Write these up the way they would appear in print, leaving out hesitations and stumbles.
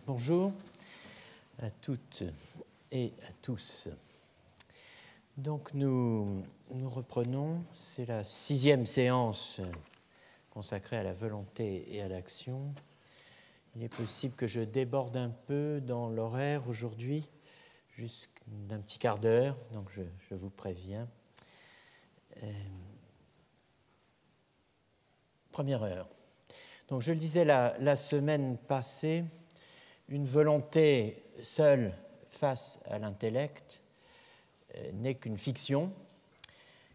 Bonjour à toutes et à tous. Donc nous reprenons, c'est la 6e séance consacrée à la volonté et à l'action. Il est possible que je déborde un peu dans l'horaire aujourd'hui, juste d'un petit quart d'heure, donc je vous préviens. Première heure. Donc je le disais la semaine passée, une volonté seule face à l'intellect n'est qu'une fiction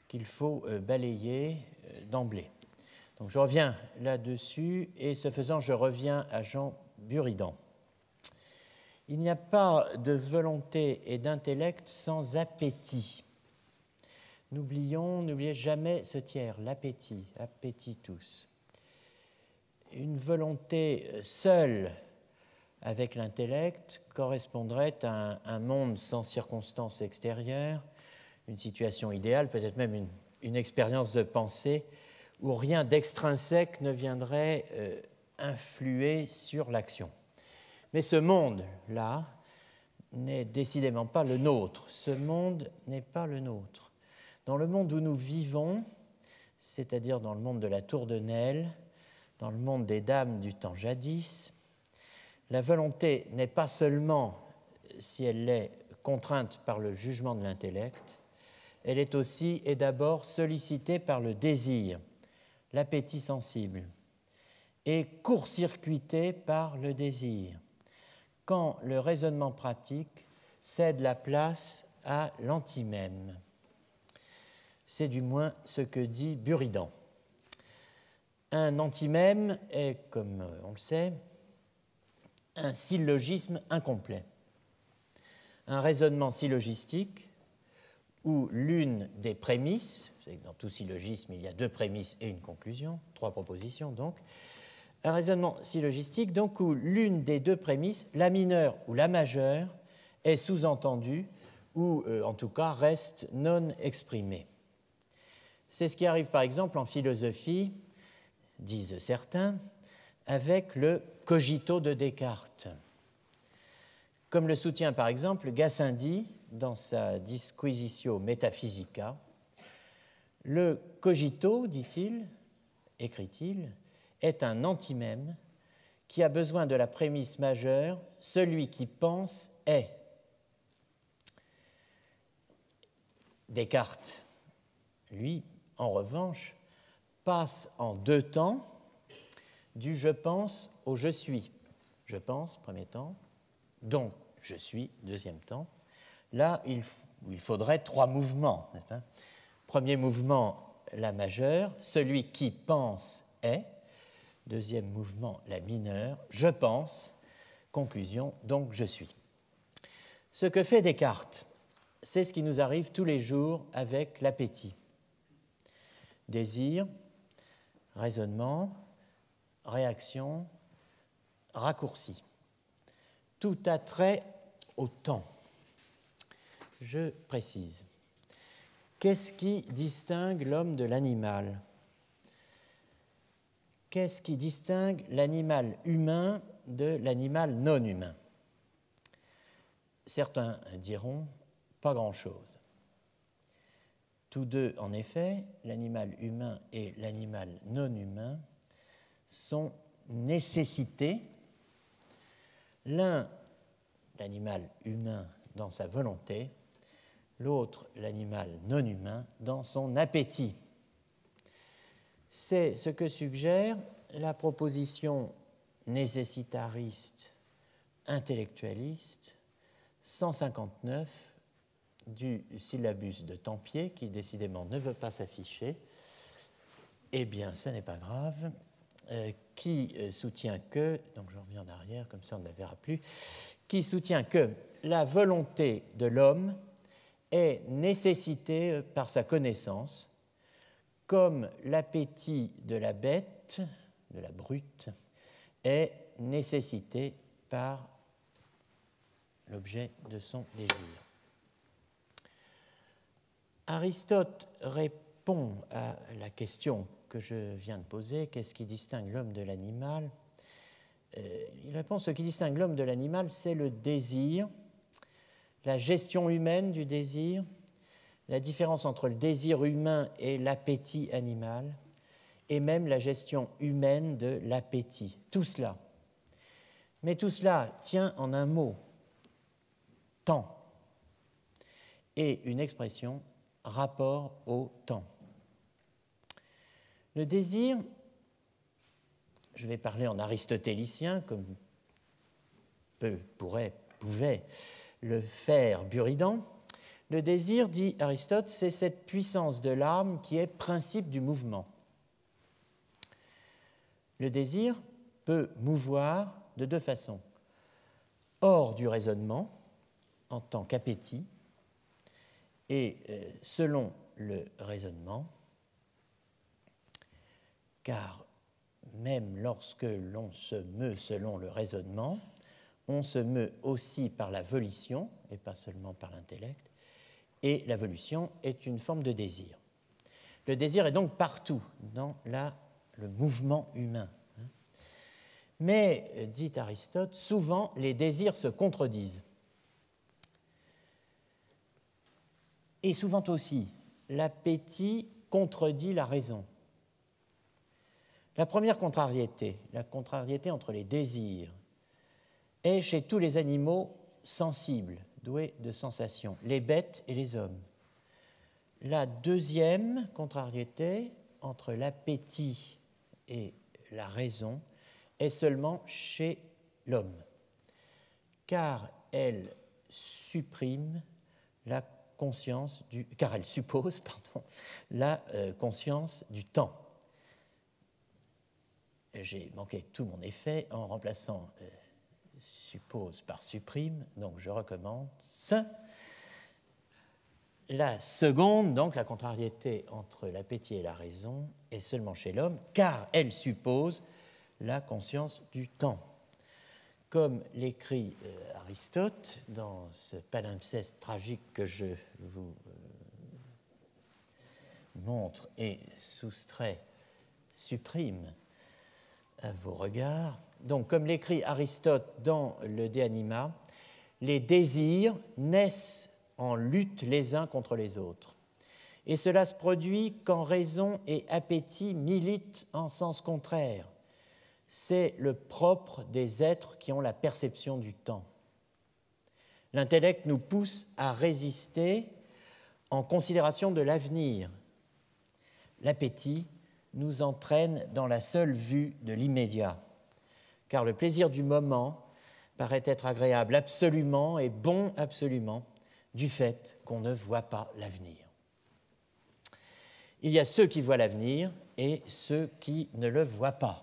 qu'il faut balayer d'emblée. Donc je reviens là-dessus et ce faisant, je reviens à Jean Buridan. Il n'y a pas de volonté et d'intellect sans appétit. N'oubliez jamais ce tiers, l'appétit, appetitus. Une volonté seule avec l'intellect correspondrait à un monde sans circonstances extérieures, une situation idéale, peut-être même une expérience de pensée où rien d'extrinsèque ne viendrait influer sur l'action. Mais ce monde-là n'est décidément pas le nôtre. Ce monde n'est pas le nôtre. Dans le monde où nous vivons, c'est-à-dire dans le monde de la Tour de Nesle, dans le monde des dames du temps jadis, la volonté n'est pas seulement, si elle l'est, contrainte par le jugement de l'intellect, elle est aussi et d'abord sollicitée par le désir, l'appétit sensible, et court-circuitée par le désir, quand le raisonnement pratique cède la place à l'antimème. C'est du moins ce que dit Buridan. Un antimème est, comme on le sait, un syllogisme incomplet, un raisonnement syllogistique où l'une des prémices, vous savez que dans tout syllogisme il y a 2 prémices et une conclusion, 3 propositions donc, un raisonnement syllogistique donc où l'une des 2 prémices, la mineure ou la majeure, est sous-entendue ou en tout cas reste non exprimée. C'est ce qui arrive par exemple en philosophie, disent certains, avec le cogito de Descartes. Comme le soutient par exemple Gassendi dans sa Disquisitio Metaphysica, le cogito, dit-il, écrit-il, est un antimème qui a besoin de la prémisse majeure, celui qui pense est. Descartes, lui, en revanche, passe en 2 temps du je pense au je suis. Je pense, premier temps, donc je suis, deuxième temps. Là, il faudrait 3 mouvements. Premier mouvement, la majeure, celui qui pense est. Deuxième mouvement, la mineure, je pense. Conclusion, donc je suis. Ce que fait Descartes, c'est ce qui nous arrive tous les jours avec l'appétit. Désir, raisonnement, réaction, raccourci. Tout a trait au temps. Je précise. Qu'est-ce qui distingue l'homme de l'animal ? Qu'est-ce qui distingue l'animal humain de l'animal non humain ? Certains diront pas grand-chose. Tous deux, en effet, l'animal humain et l'animal non humain, sont nécessités. L'un, l'animal humain dans sa volonté, l'autre, l'animal non humain, dans son appétit. C'est ce que suggère la proposition nécessitariste, intellectualiste, 159 du syllabus de Tempier, qui décidément ne veut pas s'afficher. Eh bien, ce n'est pas grave. Qui soutient que, donc je reviens en arrière, comme ça on ne la verra plus, qui soutient que la volonté de l'homme est nécessitée par sa connaissance, comme l'appétit de la bête, de la brute, est nécessité par l'objet de son désir. Aristote répond à la question que je viens de poser, qu'est-ce qui distingue l'homme de l'animal, il répond, ce qui distingue l'homme de l'animal, c'est le désir, la gestion humaine du désir, la différence entre le désir humain et l'appétit animal, et même la gestion humaine de l'appétit. Tout cela. Mais tout cela tient en un mot, temps, et une expression, rapport au temps. Le désir, je vais parler en aristotélicien, comme pouvait le faire Buridan. Le désir, dit Aristote, c'est cette puissance de l'âme qui est principe du mouvement. Le désir peut mouvoir de deux façons. Hors du raisonnement, en tant qu'appétit, et selon le raisonnement, car même lorsque l'on se meut selon le raisonnement, on se meut aussi par la volition, et pas seulement par l'intellect, et la volition est une forme de désir. Le désir est donc partout dans le mouvement humain. Mais, dit Aristote, souvent les désirs se contredisent. Et souvent aussi, l'appétit contredit la raison. La première contrariété, la contrariété entre les désirs, est chez tous les animaux sensibles, doués de sensations, les bêtes et les hommes. La deuxième contrariété entre l'appétit et la raison est seulement chez l'homme, car elle supprime car elle suppose la conscience du temps. J'ai manqué tout mon effet en remplaçant suppose par supprime, donc je recommence. La seconde, donc la contrariété entre l'appétit et la raison, est seulement chez l'homme, car elle suppose la conscience du temps. Comme l'écrit Aristote dans ce palimpseste tragique que je vous montre et soustrait, supprime à vos regards. Donc, comme l'écrit Aristote dans le De Anima, les désirs naissent en lutte les uns contre les autres. Et cela se produit quand raison et appétit militent en sens contraire. C'est le propre des êtres qui ont la perception du temps. L'intellect nous pousse à résister en considération de l'avenir. L'appétit nous entraîne dans la seule vue de l'immédiat, car le plaisir du moment paraît être agréable absolument et bon absolument du fait qu'on ne voit pas l'avenir. Il y a ceux qui voient l'avenir et ceux qui ne le voient pas.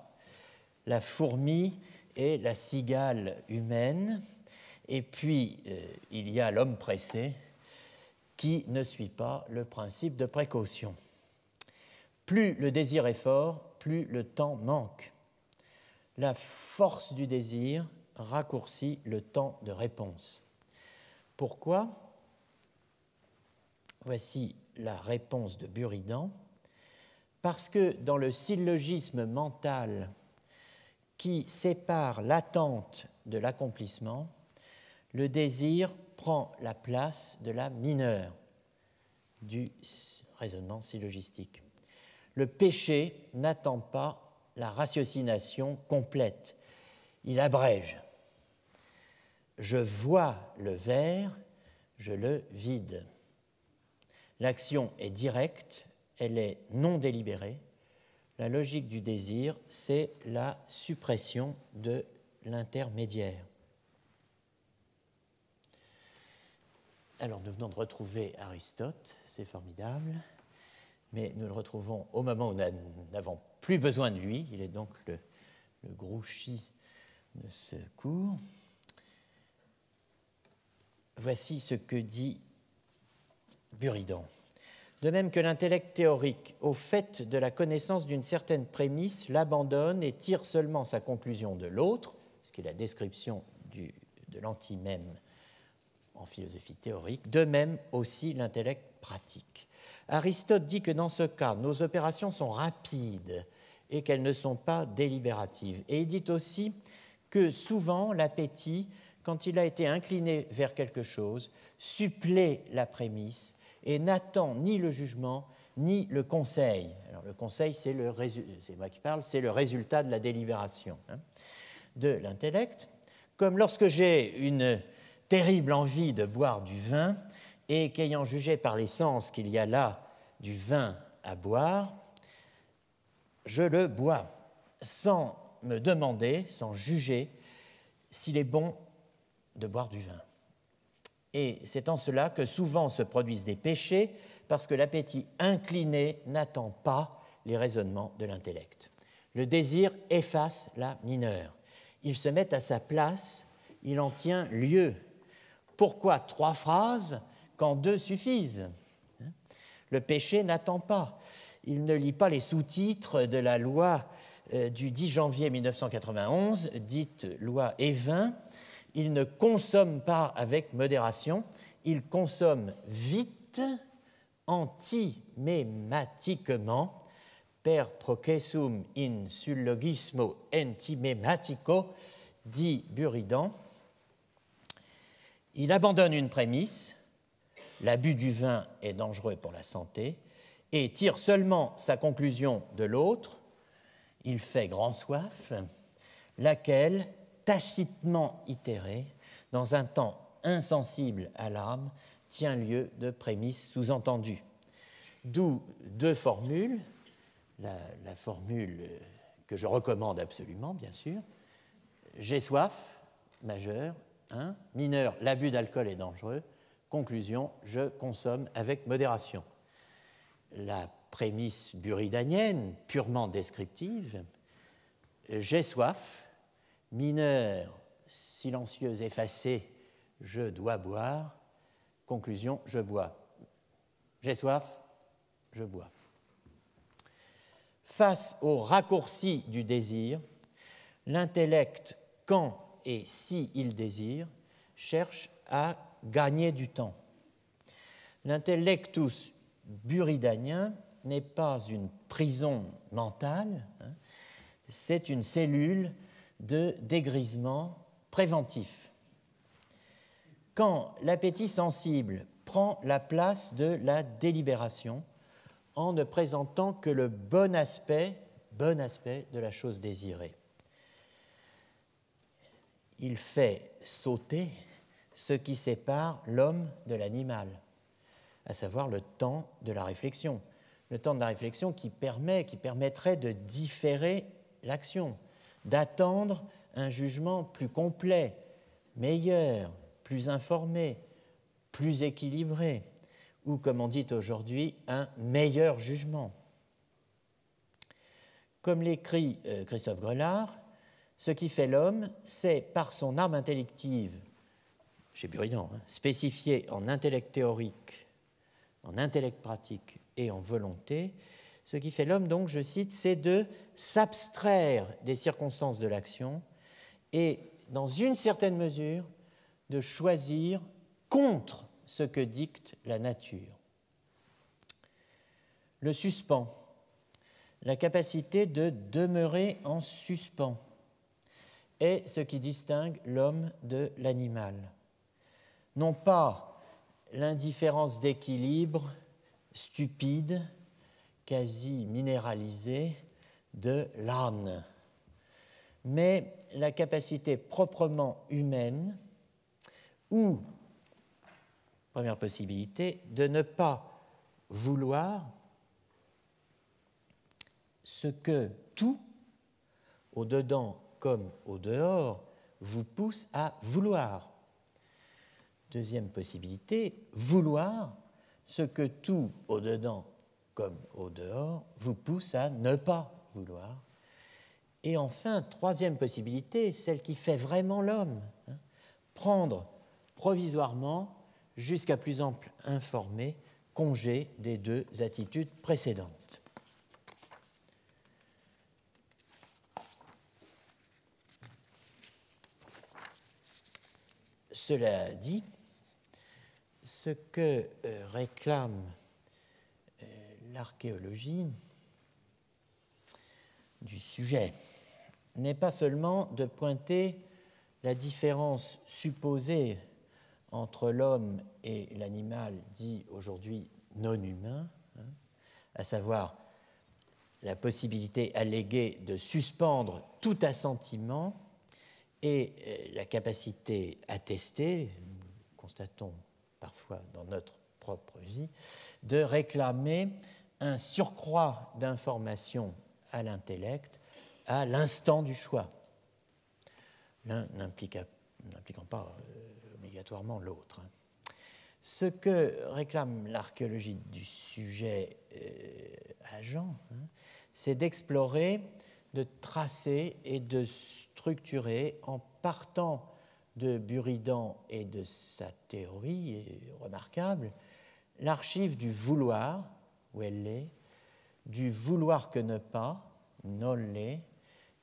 La fourmi et la cigale humaine, et puis il y a l'homme pressé qui ne suit pas le principe de précaution. Plus le désir est fort, plus le temps manque. La force du désir raccourcit le temps de réponse. Pourquoi ? Voici la réponse de Buridan. Parce que dans le syllogisme mental qui sépare l'attente de l'accomplissement, le désir prend la place de la mineure du raisonnement syllogistique. Le péché n'attend pas la ratiocination complète, il abrège. Je vois le verre, je le vide. L'action est directe, elle est non délibérée. La logique du désir, c'est la suppression de l'intermédiaire. Alors, nous venons de retrouver Aristote, c'est formidable, mais nous le retrouvons au moment où nous n'avons plus besoin de lui. Il est donc le Grouchy de ce cours. Voici ce que dit Buridan. De même que l'intellect théorique, au fait de la connaissance d'une certaine prémisse, l'abandonne et tire seulement sa conclusion de l'autre, ce qui est la description de l'antimème en philosophie théorique, de même aussi l'intellect pratique. Aristote dit que dans ce cas, nos opérations sont rapides et qu'elles ne sont pas délibératives. Et il dit aussi que souvent l'appétit, quand il a été incliné vers quelque chose, supplée la prémisse et n'attend ni le jugement ni le conseil. Alors le conseil, c'est moi qui parle, c'est le résultat de la délibération de l'intellect. Comme lorsque j'ai une terrible envie de boire du vin et qu'ayant jugé par les sens qu'il y a là du vin à boire, je le bois sans me demander, sans juger s'il est bon de boire du vin. Et c'est en cela que souvent se produisent des péchés, parce que l'appétit incliné n'attend pas les raisonnements de l'intellect. Le désir efface la mineure. Il se met à sa place, il en tient lieu. Pourquoi 3 phrases quand 2 suffisent? Le péché n'attend pas. Il ne lit pas les sous-titres de la loi du 10 janvier 1991, dite loi Évin. Il ne consomme pas avec modération, il consomme vite, antimematiquement, per processum in syllogismo antimematico, dit Buridan. Il abandonne une prémisse, l'abus du vin est dangereux pour la santé, et tire seulement sa conclusion de l'autre, il fait grand soif, laquelle, tacitement itérée, dans un temps insensible à l'âme, tient lieu de prémisse sous-entendue. D'où 2 formules, la formule que je recommande absolument, bien sûr, j'ai soif, majeur, mineur, l'abus d'alcool est dangereux, conclusion, je consomme avec modération. La prémisse buridanienne, purement descriptive, j'ai soif, mineur, silencieuse, effacée, je dois boire, conclusion, je bois. J'ai soif, je bois. Face au raccourci du désir, l'intellect, quand et si il désire, cherche à gagner du temps. L'intellectus buridanien n'est pas une prison mentale, c'est une cellule de dégrisement préventif. Quand l'appétit sensible prend la place de la délibération en ne présentant que le bon aspect de la chose désirée, il fait sauter ce qui sépare l'homme de l'animal, à savoir le temps de la réflexion. Le temps de la réflexion qui permettrait de différer l'action, d'attendre un jugement plus complet, meilleur, plus informé, plus équilibré, ou, comme on dit aujourd'hui, un meilleur jugement. Comme l'écrit Christophe Grelard, ce qui fait l'homme, c'est par son arme intellective, chez Buridan, spécifiée en intellect théorique, en intellect pratique et en volonté, ce qui fait l'homme, donc, je cite, c'est de s'abstraire des circonstances de l'action et, dans une certaine mesure, de choisir contre ce que dicte la nature. Le suspens, la capacité de demeurer en suspens, est ce qui distingue l'homme de l'animal. Non pas l'indifférence d'équilibre stupide, quasi minéralisée de l'âne, mais la capacité proprement humaine ou, première possibilité, de ne pas vouloir ce que tout, au dedans comme au dehors, vous pousse à vouloir. Deuxième possibilité, vouloir ce que tout, au dedans comme au dehors, vous pousse à ne pas vouloir. Et enfin, troisième possibilité, celle qui fait vraiment l'homme, prendre provisoirement, jusqu'à plus ample informé, congé des 2 attitudes précédentes. Cela dit, ce que réclame l'archéologie du sujet n'est pas seulement de pointer la différence supposée entre l'homme et l'animal dit aujourd'hui non humain, à savoir la possibilité alléguée de suspendre tout assentiment et la capacité attestée, nous constatons parfois dans notre propre vie, de réclamer un surcroît d'informations à l'intellect à l'instant du choix, l'un n'impliquant pas obligatoirement l'autre. Ce que réclame l'archéologie du sujet agent, c'est d'explorer, de tracer et de structurer, en partant de Buridan et de sa théorie remarquable, l'archive du vouloir, où elle est, du vouloir que ne pas, nolle,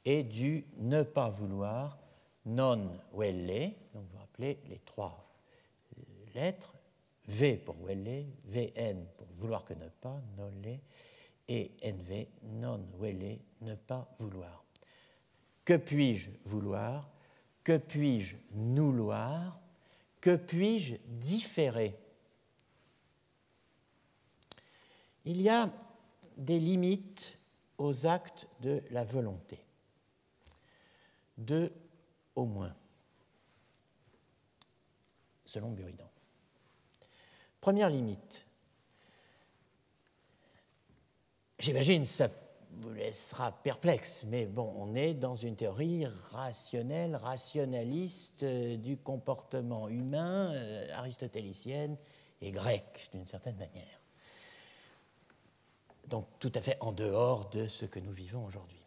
et du ne pas vouloir, non welle. Donc vous rappelez les trois lettres, V pour welle, VN pour vouloir que ne pas, nolle, et NV, non welle, ne pas vouloir. Que puis-je vouloir? Que puis-je nouloir? Que puis-je différer? Il y a des limites aux actes de la volonté. Deux au moins, selon Buridan. Première limite. J'imagine ça vous laissera perplexe, mais bon, on est dans une théorie rationnelle, rationaliste du comportement humain, aristotélicienne et grecque, d'une certaine manière. Donc tout à fait en dehors de ce que nous vivons aujourd'hui.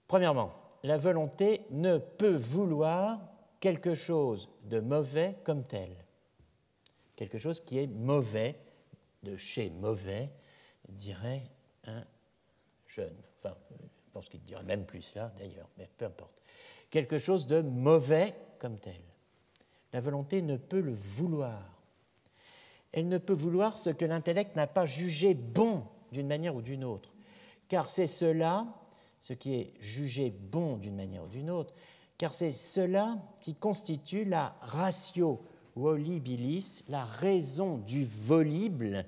Premièrement, la volonté ne peut vouloir quelque chose de mauvais comme tel. Quelque chose qui est mauvais, de chez mauvais, dirait un jeune. Enfin, je pense qu'il dirait même plus là, d'ailleurs, mais peu importe. Quelque chose de mauvais comme tel. La volonté ne peut le vouloir. Elle ne peut vouloir ce que l'intellect n'a pas jugé bon d'une manière ou d'une autre. Car c'est cela, ce qui est jugé bon d'une manière ou d'une autre, car c'est cela qui constitue la ratio volibilis, la raison du volible,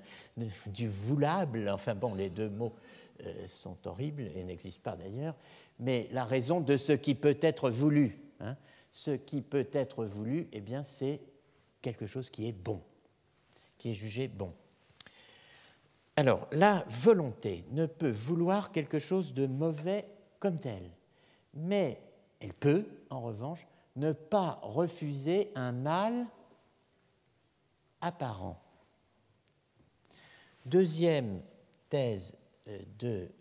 du voulable, enfin bon, les deux mots sont horribles et n'existent pas d'ailleurs, mais la raison de ce qui peut être voulu. Ce qui peut être voulu, eh bien, c'est quelque chose qui est bon, qui est jugé bon. Alors, la volonté ne peut vouloir quelque chose de mauvais comme tel, mais elle peut, en revanche, ne pas refuser un mal apparent. Deuxième thèse de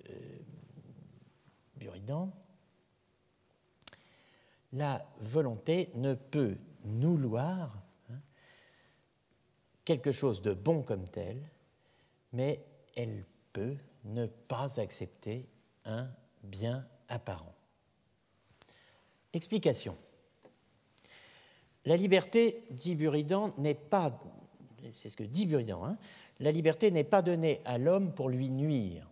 Buridan, la volonté ne peut nouloir quelque chose de bon comme tel, mais elle peut ne pas accepter un bien apparent. Explication. La liberté, dit Buridan, n'est pas, c'est ce que dit Buridan, la liberté n'est pas donnée à l'homme pour lui nuire.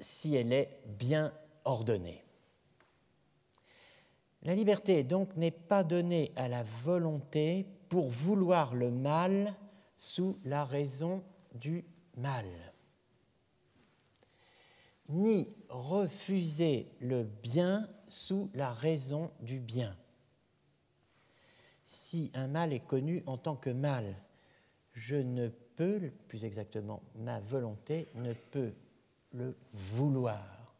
Si elle est bien ordonnée. La liberté, donc, n'est pas donnée à la volonté pour vouloir le mal sous la raison du mal, ni refuser le bien sous la raison du bien. Si un mal est connu en tant que mal, je ne peux, plus exactement, ma volonté ne peut le vouloir.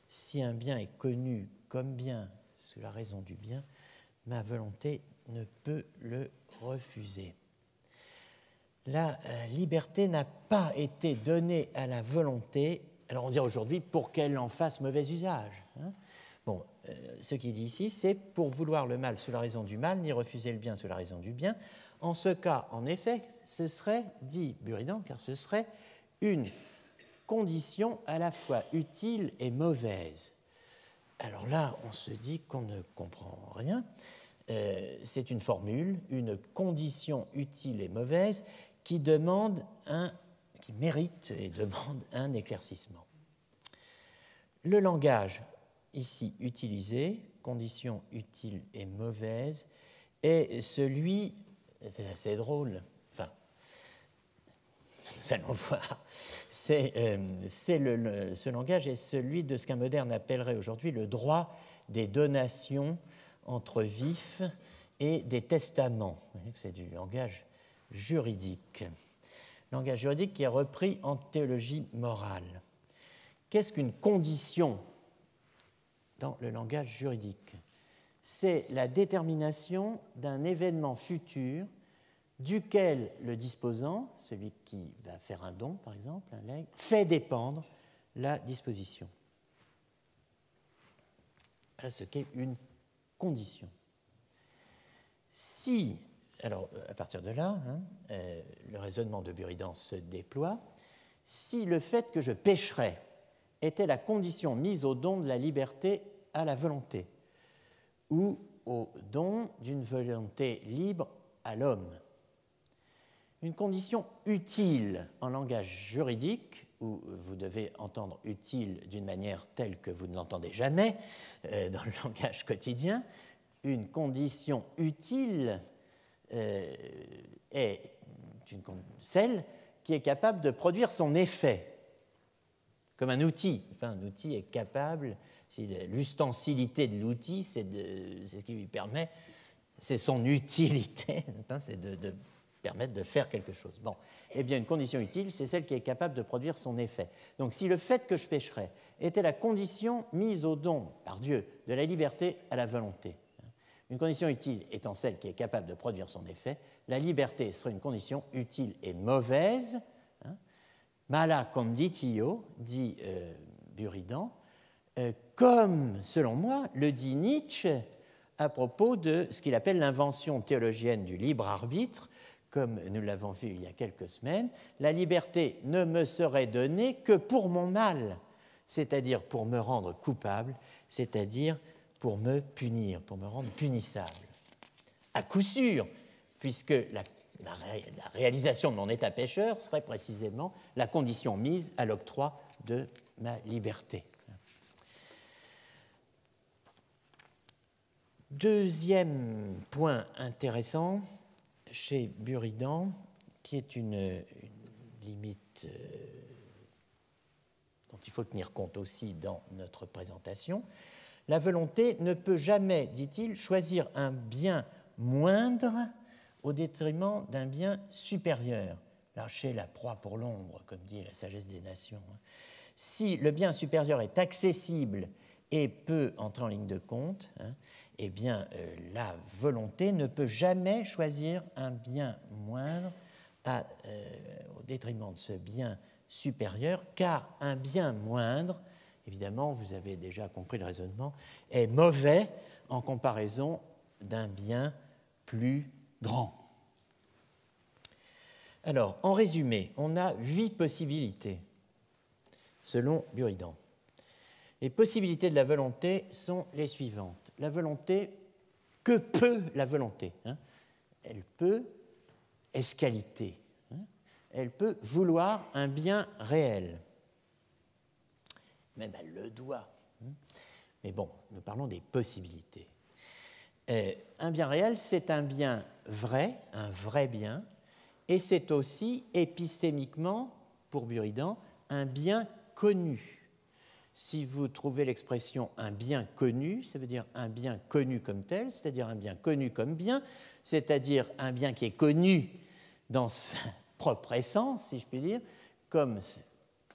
Si un bien est connu comme bien sous la raison du bien, ma volonté ne peut le refuser. La liberté n'a pas été donnée à la volonté, alors on dirait aujourd'hui, pour qu'elle en fasse mauvais usage. Bon, ce qu'il dit ici, c'est pour vouloir le mal sous la raison du mal, ni refuser le bien sous la raison du bien. En ce cas, en effet, ce serait, dit Buridan, car ce serait une condition à la fois utile et mauvaise. Alors là, on se dit qu'on ne comprend rien. C'est une formule, une condition utile et mauvaise, qui qui mérite et demande un éclaircissement. Le langage ici utilisé, conditions utiles et mauvaises, est celui, c'est assez drôle, enfin, nous allons voir, ce langage est celui de ce qu'un moderne appellerait aujourd'hui le droit des donations entre vifs et des testaments. Vous voyez que c'est du langage juridique. Langage juridique qui est repris en théologie morale. Qu'est-ce qu'une condition dans le langage juridique? C'est la détermination d'un événement futur duquel le disposant, celui qui va faire un don par exemple, un legs, fait dépendre la disposition. Voilà ce qu'est une condition. Si, alors à partir de là, le raisonnement de Buridan se déploie, si le fait que je pécherais était la condition mise au don de la liberté à la volonté, ou au don d'une volonté libre à l'homme. Une condition utile en langage juridique, où vous devez entendre utile d'une manière telle que vous ne l'entendez jamais dans le langage quotidien, une condition utile est celle qui est capable de produire son effet, comme un outil. Enfin, un outil est capable, si l'ustensilité de l'outil, c'est ce qui lui permet, c'est son utilité, c'est de permettre de faire quelque chose. Bon, eh bien, une condition utile, c'est celle qui est capable de produire son effet. Donc, si le fait que je pécherais était la condition mise au don par Dieu de la liberté à la volonté, une condition utile étant celle qui est capable de produire son effet, la liberté serait une condition utile et mauvaise. Mala conditio, dit Buridan, comme, selon moi, le dit Nietzsche à propos de ce qu'il appelle l'invention théologienne du libre arbitre. Comme nous l'avons vu il y a quelques semaines, la liberté ne me serait donnée que pour mon mal, c'est-à-dire pour me rendre coupable, c'est-à-dire pour me punir, pour me rendre punissable. À coup sûr, puisque la réalisation de mon état pécheur serait précisément la condition mise à l'octroi de ma liberté. Deuxième point intéressant chez Buridan, qui est une limite dont il faut tenir compte aussi dans notre présentation, la volonté ne peut jamais, dit-il, choisir un bien moindre au détriment d'un bien supérieur. Lâcher la proie pour l'ombre, comme dit la sagesse des nations. Si le bien supérieur est accessible et peut entrer en ligne de compte, eh bien, la volonté ne peut jamais choisir un bien moindre au détriment de ce bien supérieur, car un bien moindre, évidemment, vous avez déjà compris le raisonnement, est mauvais en comparaison d'un bien plus grand. Alors, en résumé, on a 8 possibilités, selon Buridan. Les possibilités de la volonté sont les suivantes. La volonté, que peut la volonté? Elle peut escaliter. Elle peut vouloir un bien réel. Même elle le doit. Mais bon, nous parlons des possibilités. Un bien réel, c'est un bien vrai, un vrai bien, et c'est aussi épistémiquement, pour Buridan, un bien connu. Si vous trouvez l'expression « un bien connu », ça veut dire un bien connu comme tel, c'est-à-dire un bien connu comme bien, c'est-à-dire un bien qui est connu dans sa propre essence, si je puis dire, comme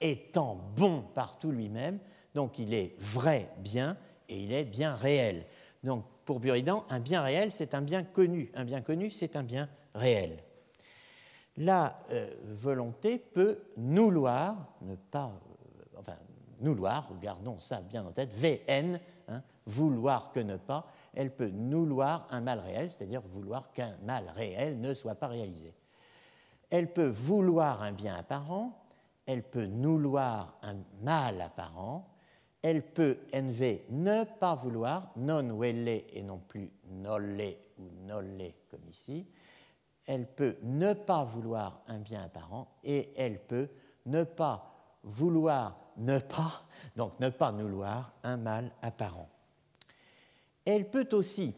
étant bon partout lui-même, donc il est vrai bien et il est bien réel. Donc pour Buridan, un bien réel, c'est un bien connu. Un bien connu, c'est un bien réel. La volonté peut nouloir, nouloir, gardons ça bien en tête, VN, vouloir que ne pas, elle peut nouloir un mal réel, c'est-à-dire vouloir qu'un mal réel ne soit pas réalisé. Elle peut vouloir un bien apparent, elle peut nouloir un mal apparent, elle peut, NV, ne pas vouloir, non velle et non plus nolle ou nolle comme ici, elle peut ne pas vouloir un bien apparent et elle peut ne pas vouloir donc ne pas vouloir un mal apparent. Elle peut aussi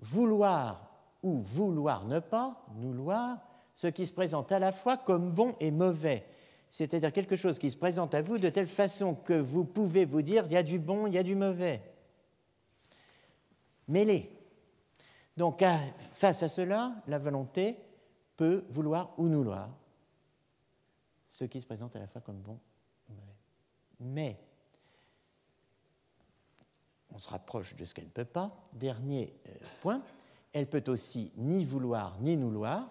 vouloir ou vouloir ne pas, vouloir, ce qui se présente à la fois comme bon et mauvais, c'est-à-dire quelque chose qui se présente à vous de telle façon que vous pouvez vous dire il y a du bon, il y a du mauvais. Mêlés. Donc, face à cela, la volonté peut vouloir ou non vouloir ce qui se présente à la fois comme bon ou mauvais. Mais, on se rapproche de ce qu'elle ne peut pas. Dernier point, elle peut aussi ni vouloir ni non vouloir.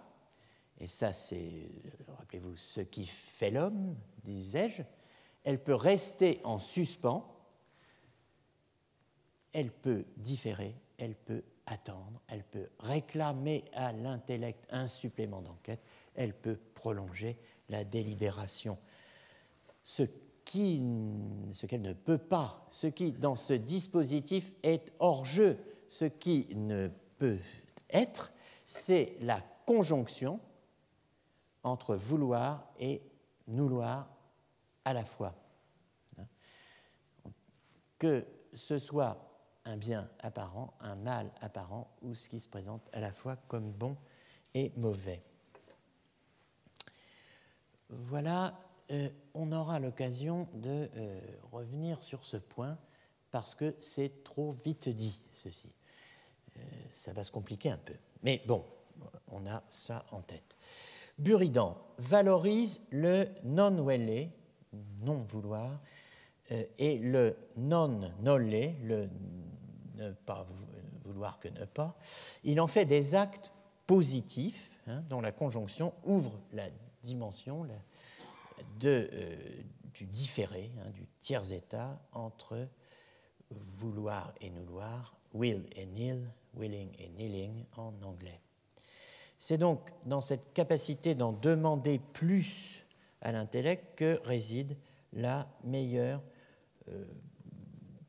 Et ça, c'est, rappelez-vous, ce qui fait l'homme, disais-je. Elle peut rester en suspens. Elle peut différer, elle peut attendre, elle peut réclamer à l'intellect un supplément d'enquête, elle peut prolonger la délibération. Ce qu'elle ne peut pas, ce qui dans ce dispositif est hors jeu, ce qui ne peut être, c'est la conjonction entre vouloir et vouloir à la fois. Que ce soit un bien apparent, un mal apparent, ou ce qui se présente à la fois comme bon et mauvais. Voilà, on aura l'occasion de revenir sur ce point parce que c'est trop vite dit, ceci. Ça va se compliquer un peu. Mais bon, on a ça en tête. Buridan valorise le non-wellé, non-vouloir, et le non-nollé, le ne pas vouloir que ne pas. Il en fait des actes positifs, dont la conjonction ouvre la dimension du différé, du tiers-état entre vouloir et vouloir, will et nil, willing et nilling en anglais. C'est donc dans cette capacité d'en demander plus à l'intellect que réside la meilleure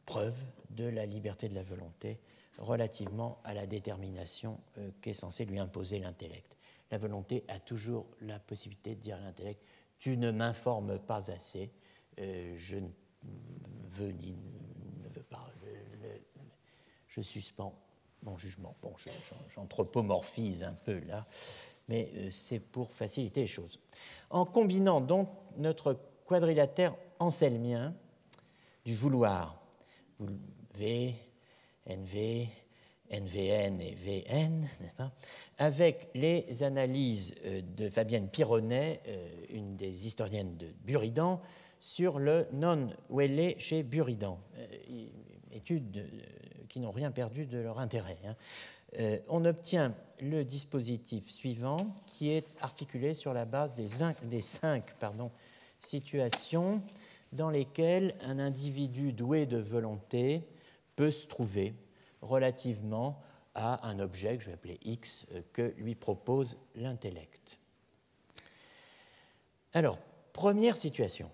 preuve de la liberté de la volonté relativement à la détermination qu'est censée lui imposer l'intellect. La volonté a toujours la possibilité de dire à l'intellect « tu ne m'informes pas assez, je ne veux ni ne veux pas, je suspends mon jugement ». Bon, j'anthropomorphise un peu là, mais c'est pour faciliter les choses. En combinant donc notre quadrilatère anselmien du vouloir, V, NV, NVN et VN, n'est-ce pas, avec les analyses de Fabienne Pironnet, une des historiennes de Buridan, sur le non-wellé chez Buridan. Études qui n'ont rien perdu de leur intérêt. On obtient le dispositif suivant qui est articulé sur la base des cinq situations dans lesquelles un individu doué de volonté peut se trouver relativement à un objet que je vais appeler X que lui propose l'intellect. Alors, première situation.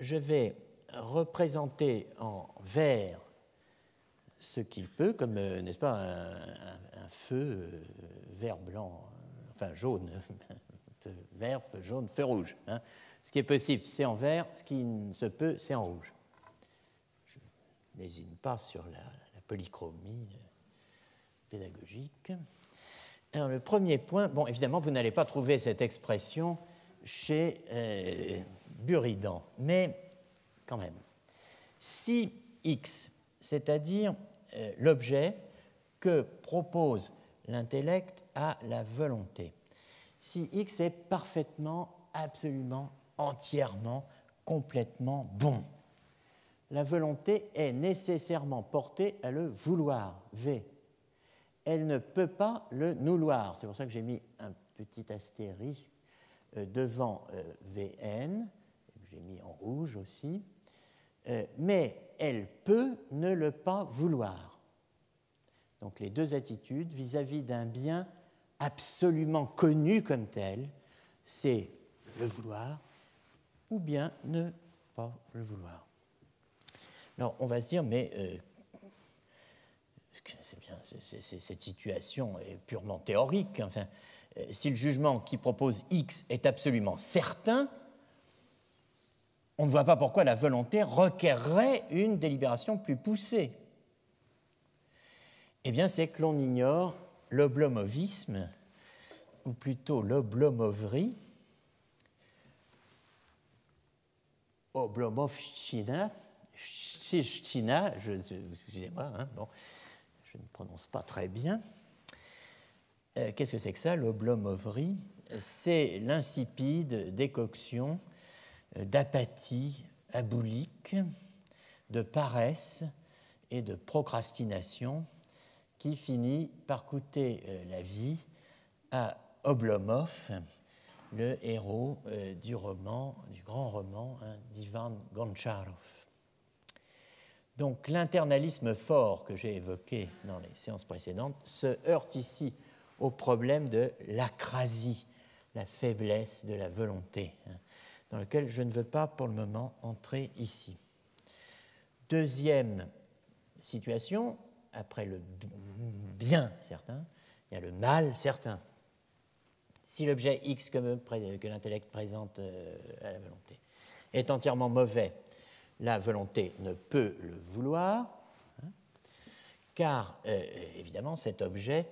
Je vais représenter en vert ce qu'il peut, comme, n'est-ce pas, un feu vert, blanc, enfin jaune, feu vert, feu jaune, feu rouge. Ce qui est possible, c'est en vert, ce qui ne se peut, c'est en rouge. Je n'hésite pas sur la polychromie pédagogique. Alors, le premier point, bon, évidemment, vous n'allez pas trouver cette expression chez Buridan, mais quand même. Si X, c'est-à-dire l'objet que propose l'intellect à la volonté, si X est parfaitement, absolument, entièrement, complètement bon, la volonté est nécessairement portée à le vouloir, V. Elle ne peut pas le vouloir. C'est pour ça que j'ai mis un petit astérisque devant VN, que j'ai mis en rouge aussi, mais elle peut ne le pas vouloir. Donc les deux attitudes vis-à-vis d'un bien absolument connu comme tel, c'est le vouloir ou bien ne pas le vouloir. Alors, on va se dire, mais c'est bien, cette situation est purement théorique. Enfin, si le jugement qui propose X est absolument certain, on ne voit pas pourquoi la volonté requerrait une délibération plus poussée. Eh bien, c'est que l'on ignore l'oblomovisme, ou plutôt l'oblomovrie, oblomovщина, excusez-moi, bon, je ne prononce pas très bien. Qu'est-ce que c'est que ça, l'oblomovrie? C'est l'insipide décoction d'apathie aboulique, de paresse et de procrastination qui finit par coûter la vie à Oblomov, le héros du grand roman d'Ivan Goncharov. Donc l'internalisme fort que j'ai évoqué dans les séances précédentes se heurte ici au problème de l'acrasie, la faiblesse de la volonté, dans lequel je ne veux pas pour le moment entrer ici. Deuxième situation, après le bien certain, il y a le mal certain. Si l'objet X que l'intellect présente à la volonté est entièrement mauvais, la volonté ne peut le vouloir, car évidemment cet objet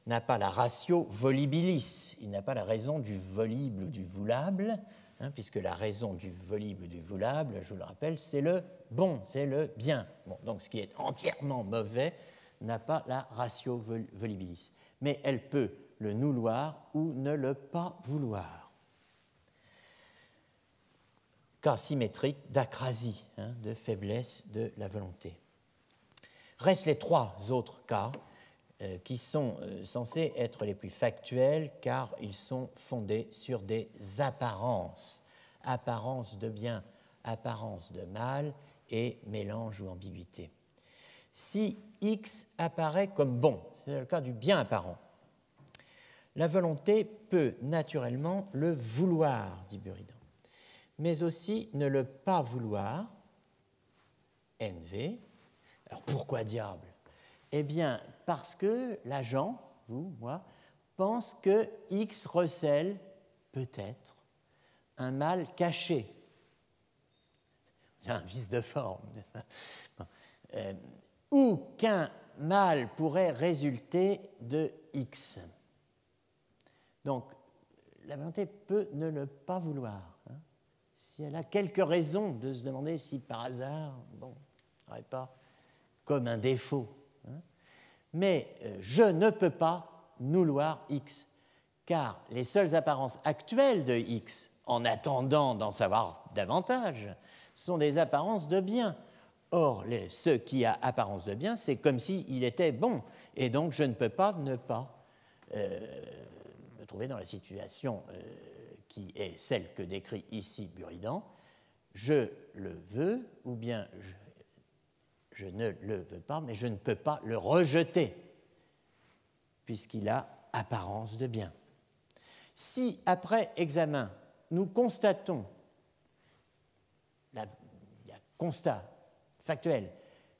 n'a pas la ratio volibilis, il n'a pas la raison du volible ou du voulable, puisque la raison du volible ou du voulable, je vous le rappelle, c'est le bon, c'est le bien. Bon, donc ce qui est entièrement mauvais n'a pas la ratio volibilis, mais elle peut le nouloir ou ne le pas vouloir. Cas symétrique d'acrasie, de faiblesse de la volonté. Restent les trois autres cas qui sont censés être les plus factuels car ils sont fondés sur des apparences, apparence de bien, apparence de mal et mélange ou ambiguïté. Si X apparaît comme bon, c'est le cas du bien apparent, la volonté peut naturellement le vouloir, dit Buridan, mais aussi ne le pas vouloir, NV. Alors pourquoi diable? Eh bien, parce que l'agent, vous, moi, pense que X recèle peut-être un mal caché. Il y a un vice de forme, ou qu'un mal pourrait résulter de X. Donc, la volonté peut ne le pas vouloir. Si elle a quelques raisons de se demander si par hasard, bon, ce n'aurait pas comme un défaut. Mais je ne peux pas nouloir X, car les seules apparences actuelles de X, en attendant d'en savoir davantage, sont des apparences de bien. Or, ce qui a apparence de bien, c'est comme s'il était bon, et donc je ne peux pas ne pas me trouver dans la situation qui est celle que décrit ici Buridan. Je le veux, ou bien je ne le veux pas, mais je ne peux pas le rejeter, puisqu'il a apparence de bien. Si, après examen, nous constatons, il y a constat factuel,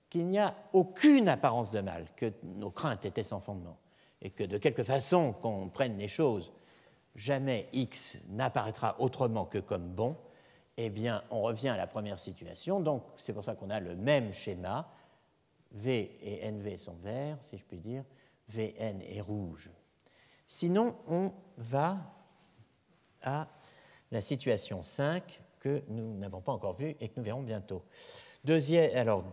qu'il n'y a aucune apparence de mal, que nos craintes étaient sans fondement, et que de quelque façon qu'on prenne les choses, jamais X n'apparaîtra autrement que comme bon, eh bien, on revient à la première situation. Donc, c'est pour ça qu'on a le même schéma. V et NV sont verts, si je puis dire. VN est rouge. Sinon, on va à la situation 5 que nous n'avons pas encore vue et que nous verrons bientôt. Alors,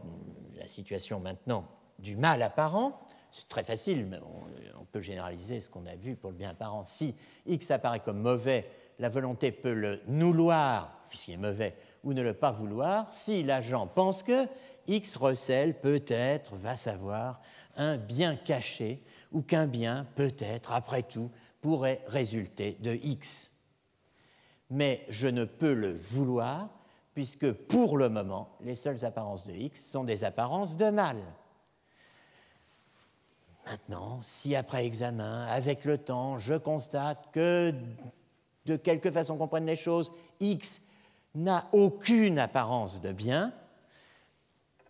la situation maintenant du mal apparent, c'est très facile, mais on peut généraliser ce qu'on a vu pour le bien apparent. Si X apparaît comme mauvais, la volonté peut le nouloir, puisqu'il est mauvais, ou ne le pas vouloir, si l'agent pense que X recèle peut-être, va savoir, un bien caché, ou qu'un bien, peut-être, après tout, pourrait résulter de X. Mais je ne peux le vouloir, puisque pour le moment, les seules apparences de X sont des apparences de mal. Maintenant, si après examen, avec le temps, je constate que, de quelque façon qu'on prenne les choses, X n'a aucune apparence de bien,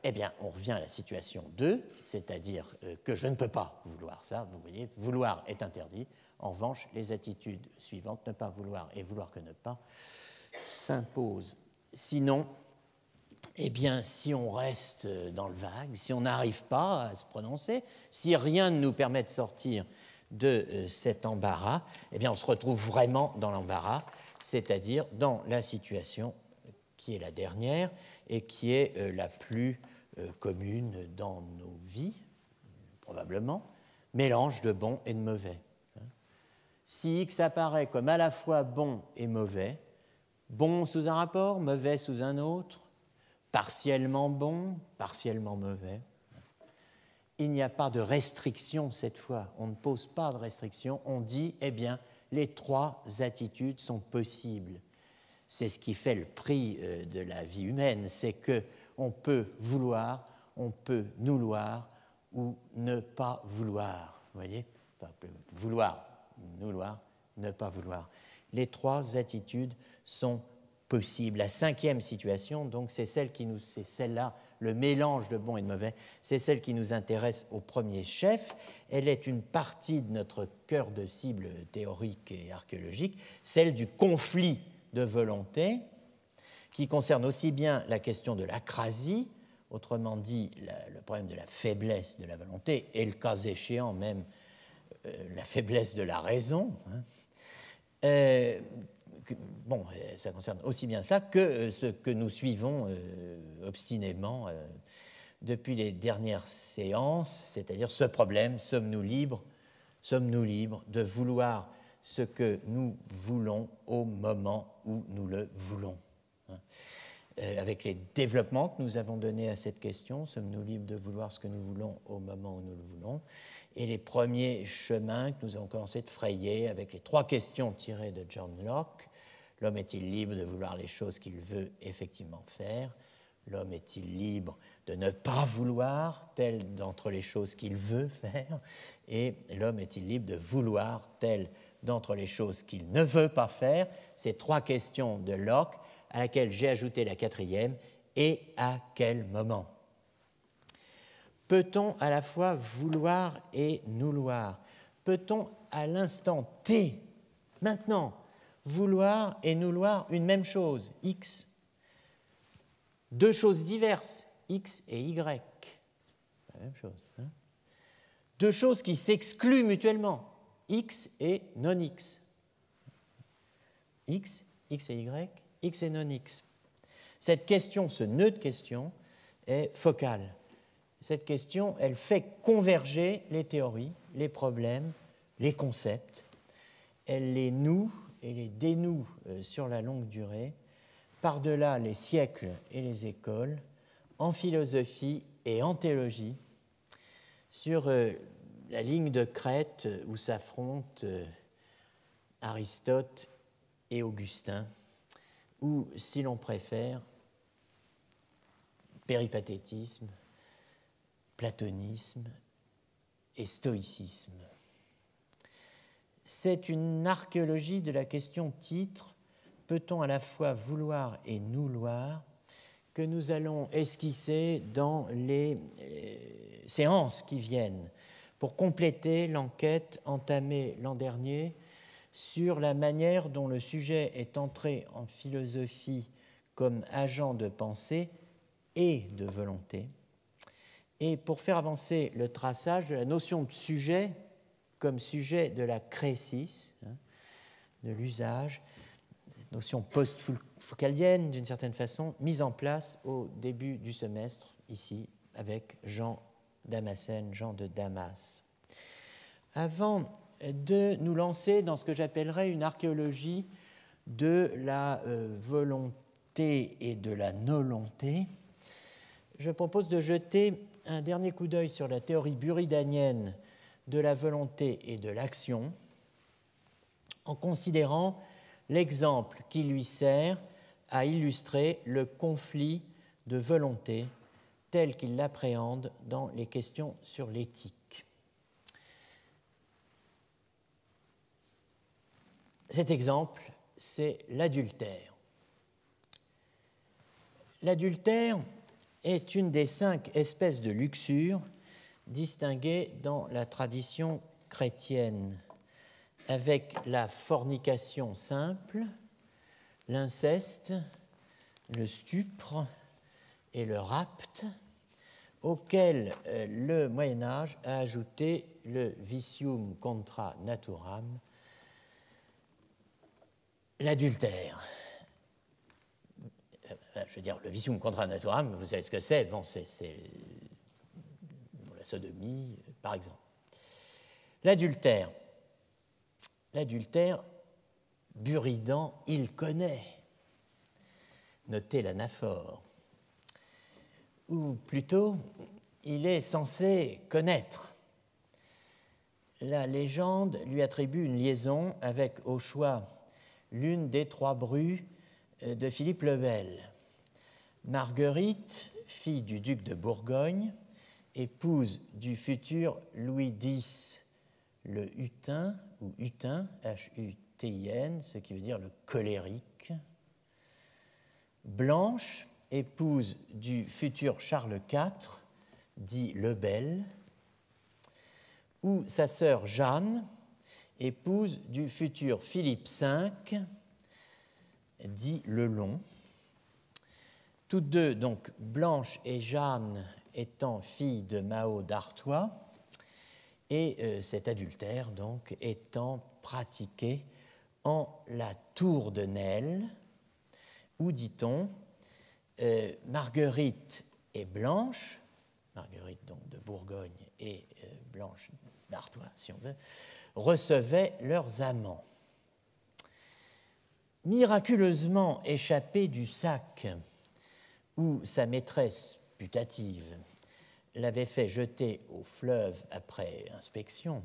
eh bien, on revient à la situation 2, c'est-à-dire que je ne peux pas vouloir ça, vous voyez, vouloir est interdit. En revanche, les attitudes suivantes, ne pas vouloir et vouloir que ne pas, s'imposent. Sinon, eh bien, si on reste dans le vague, si on n'arrive pas à se prononcer, si rien ne nous permet de sortir de cet embarras, eh bien, on se retrouve vraiment dans l'embarras, c'est-à-dire dans la situation qui est la dernière et qui est la plus commune dans nos vies, probablement, mélange de bon et de mauvais. Si X apparaît comme à la fois bon et mauvais, bon sous un rapport, mauvais sous un autre, partiellement bon, partiellement mauvais, il n'y a pas de restriction cette fois. On ne pose pas de restriction. On dit, eh bien, les trois attitudes sont possibles. C'est ce qui fait le prix de la vie humaine, c'est qu'on peut vouloir, on peut nouloir ou ne pas vouloir. Vous voyez ? Enfin, vouloir, nouloir, ne pas vouloir. Les trois attitudes sont possibles. La cinquième situation, donc, c'est celle-là, le mélange de bon et de mauvais, c'est celle qui nous intéresse au premier chef. Elle est une partie de notre cœur de cible théorique et archéologique, celle du conflit de volonté, qui concerne aussi bien la question de l'acrasie, autrement dit le problème de la faiblesse de la volonté, et le cas échéant même la faiblesse de la raison. Bon, ça concerne aussi bien ça que ce que nous suivons obstinément depuis les dernières séances, c'est-à-dire ce problème, sommes-nous libres de vouloir ce que nous voulons au moment où nous le voulons. Avec les développements que nous avons donnés à cette question, sommes-nous libres de vouloir ce que nous voulons au moment où nous le voulons, et les premiers chemins que nous avons commencé de frayer avec les trois questions tirées de John Locke. L'homme est-il libre de vouloir les choses qu'il veut effectivement faire? L'homme est-il libre de ne pas vouloir telle d'entre les choses qu'il veut faire? Et l'homme est-il libre de vouloir telle d'entre les choses qu'il ne veut pas faire? Ces trois questions de Locke, à laquelle j'ai ajouté la quatrième, et à quel moment? Peut-on à la fois vouloir et nouloir? Peut-on à l'instant T, maintenant, vouloir et nouloir une même chose, X? Deux choses diverses, X et Y. La même chose. Deux choses qui s'excluent mutuellement, X et non-X. X, X et Y, X et non-X. Cette question, ce nœud de question, est focal. Cette question, elle fait converger les théories, les problèmes, les concepts. Elle les noue et les dénoue sur la longue durée, par-delà les siècles et les écoles, en philosophie et en théologie, sur la ligne de crête où s'affrontent Aristote et Augustin, ou, si l'on préfère, péripatétisme, platonisme et stoïcisme. C'est une archéologie de la question titre « Peut-on à la fois vouloir et nouloir ?» que nous allons esquisser dans les séances qui viennent pour compléter l'enquête entamée l'an dernier sur la manière dont le sujet est entré en philosophie comme agent de pensée et de volonté, et pour faire avancer le traçage de la notion de sujet comme sujet de la crésis, de l'usage, notion post-foucaldienne d'une certaine façon, mise en place au début du semestre, ici, avec Jean Damascène, Jean de Damas. Avant de nous lancer dans ce que j'appellerais une archéologie de la volonté et de la nolonté, je propose de jeter un dernier coup d'œil sur la théorie buridanienne de la volonté et de l'action, en considérant l'exemple qui lui sert à illustrer le conflit de volonté tel qu'il l'appréhende dans les questions sur l'éthique. Cet exemple, c'est l'adultère. L'adultère est une des 5 espèces de luxure distinguées dans la tradition chrétienne, avec la fornication simple, l'inceste, le stupre et le rapt, auquel le Moyen-Âge a ajouté le vicium contra naturam, l'adultère. Je veux dire, le vicium contra naturam, vous savez ce que c'est? Bon, c'est la sodomie, par exemple. L'adultère. L'adultère, Buridan, il connaît. Notez l'anaphore. Ou plutôt, il est censé connaître. La légende lui attribue une liaison avec, au choix, l'une des 3 brues de Philippe le Bel. Marguerite, fille du duc de Bourgogne, épouse du futur Louis X le Hutin, ou Hutin, H-U-T-I-N, ce qui veut dire le colérique. Blanche, épouse du futur Charles IV, dit le Bel, ou sa sœur Jeanne, épouse du futur Philippe V, dit le Long. Toutes deux, donc Blanche et Jeanne, étant filles de Mao d'Artois, et cet adultère, donc, étant pratiqué en la tour de Nesle, où, dit-on, Marguerite et Blanche, Marguerite donc de Bourgogne et Blanche d'Artois, si on veut, recevaient leurs amants. Miraculeusement échappée du sac où sa maîtresse putative l'avait fait jeter au fleuve après inspection,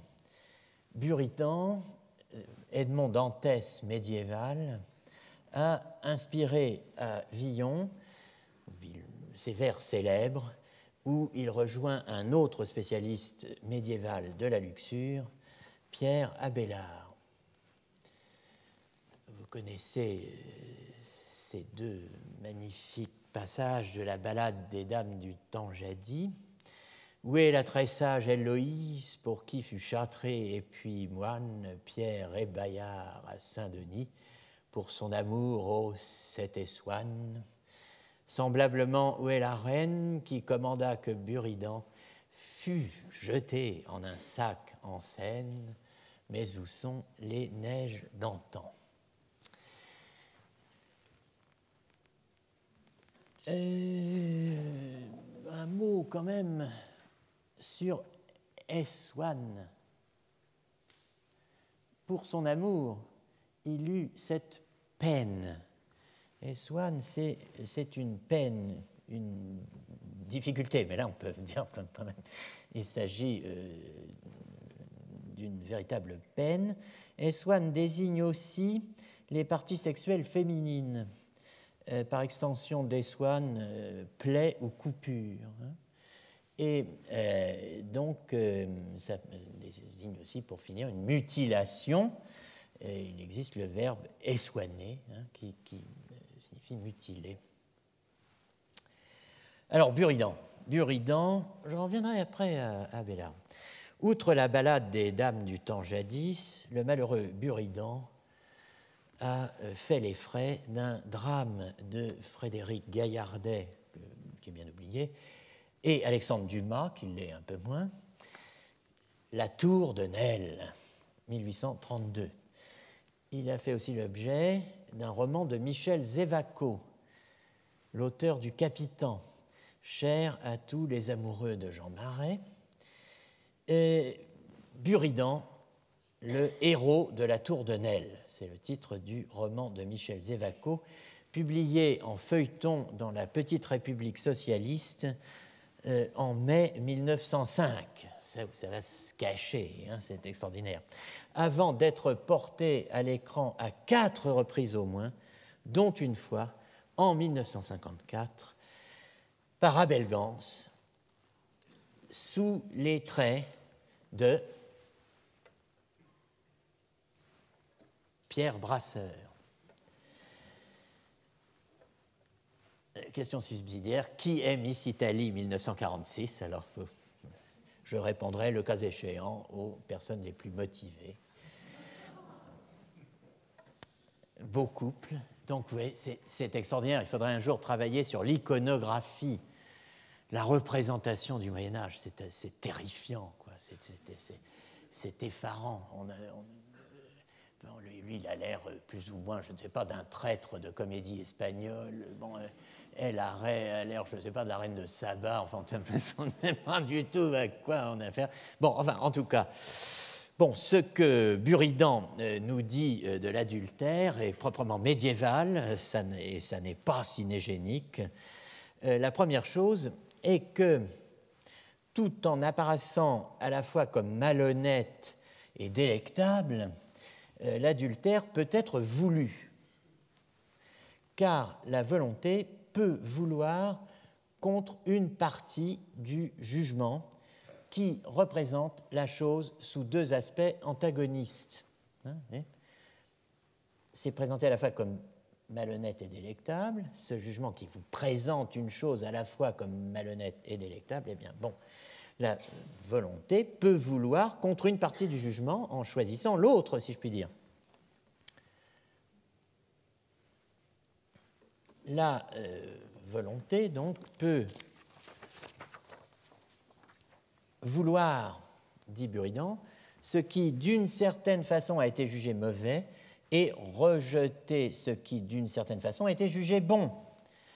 Buridan, Edmond Dantès médiéval, a inspiré à Villon ses vers célèbres où il rejoint un autre spécialiste médiéval de la luxure, Pierre Abélard. Vous connaissez ces 2 magnifiques passages de la ballade des dames du temps jadis. Où est la très sage Héloïse, pour qui fut châtré et puis moine, Pierre et Bayard à Saint-Denis, pour son amour ô c'était Swann. Semblablement, où est la reine qui commanda que Buridan fût jeté en un sac en Seine, mais où sont les neiges d'antan? Un mot quand même sur Eswan. Pour son amour, il eut cette peine. Eswan, c'est une peine, une difficulté, mais là on peut dire quand même, il s'agit d'une véritable peine. Eswan désigne aussi les parties sexuelles féminines, par extension d'Eswan, plaie ou coupure. Et donc, ça désigne aussi, pour finir, une mutilation. Et il existe le verbe essoiner, qui signifie mutiler. Alors, Buridan, je reviendrai après à Abélard. Outre la ballade des dames du temps jadis, le malheureux Buridan a fait les frais d'un drame de Frédéric Gaillardet, qui est bien oublié, et Alexandre Dumas, qui l'est un peu moins, La tour de Nesle, 1832. Il a fait aussi l'objet d'un roman de Michel Zévaco, l'auteur du Capitan, cher à tous les amoureux de Jean Marais, et Buridan, le héros de la tour de Nesle. C'est le titre du roman de Michel Zévaco, publié en feuilleton dans la Petite République socialiste en mai 1905. Ça va se cacher, c'est extraordinaire. Avant d'être porté à l'écran à 4 reprises au moins, dont une fois en 1954, par Abel Gans, sous les traits de Pierre Brasseur. question subsidiaire, qui est Miss Italie 1946? Alors, je répondrai, le cas échéant, aux personnes les plus motivées. Beau couple. Donc, vous voyez, c'est extraordinaire. Il faudrait un jour travailler sur l'iconographie, la représentation du Moyen-Âge. C'est terrifiant, quoi. C'est effarant. Lui, il a l'air plus ou moins, je ne sais pas, d'un traître de comédie espagnole. Bon, elle a l'air, je ne sais pas, de la reine de Saba. Enfin, on ne sait pas du tout à quoi on a affaire. Bon, enfin, en tout cas, bon, ce que Buridan nous dit de l'adultère est proprement médiéval, ça n'est pas synégénique. La première chose est que, tout en apparaissant à la fois comme malhonnête et délectable, l'adultère peut être voulu, car la volonté peut vouloir contre une partie du jugement qui représente la chose sous deux aspects antagonistes. C'est présenté à la fois comme malhonnête et délectable. Ce jugement qui vous présente une chose à la fois comme malhonnête et délectable, eh bien, bon, la volonté peut vouloir contre une partie du jugement en choisissant l'autre, si je puis dire. La volonté, donc, peut vouloir, dit Buridan, ce qui, d'une certaine façon, a été jugé mauvais et rejeter ce qui, d'une certaine façon, a été jugé bon.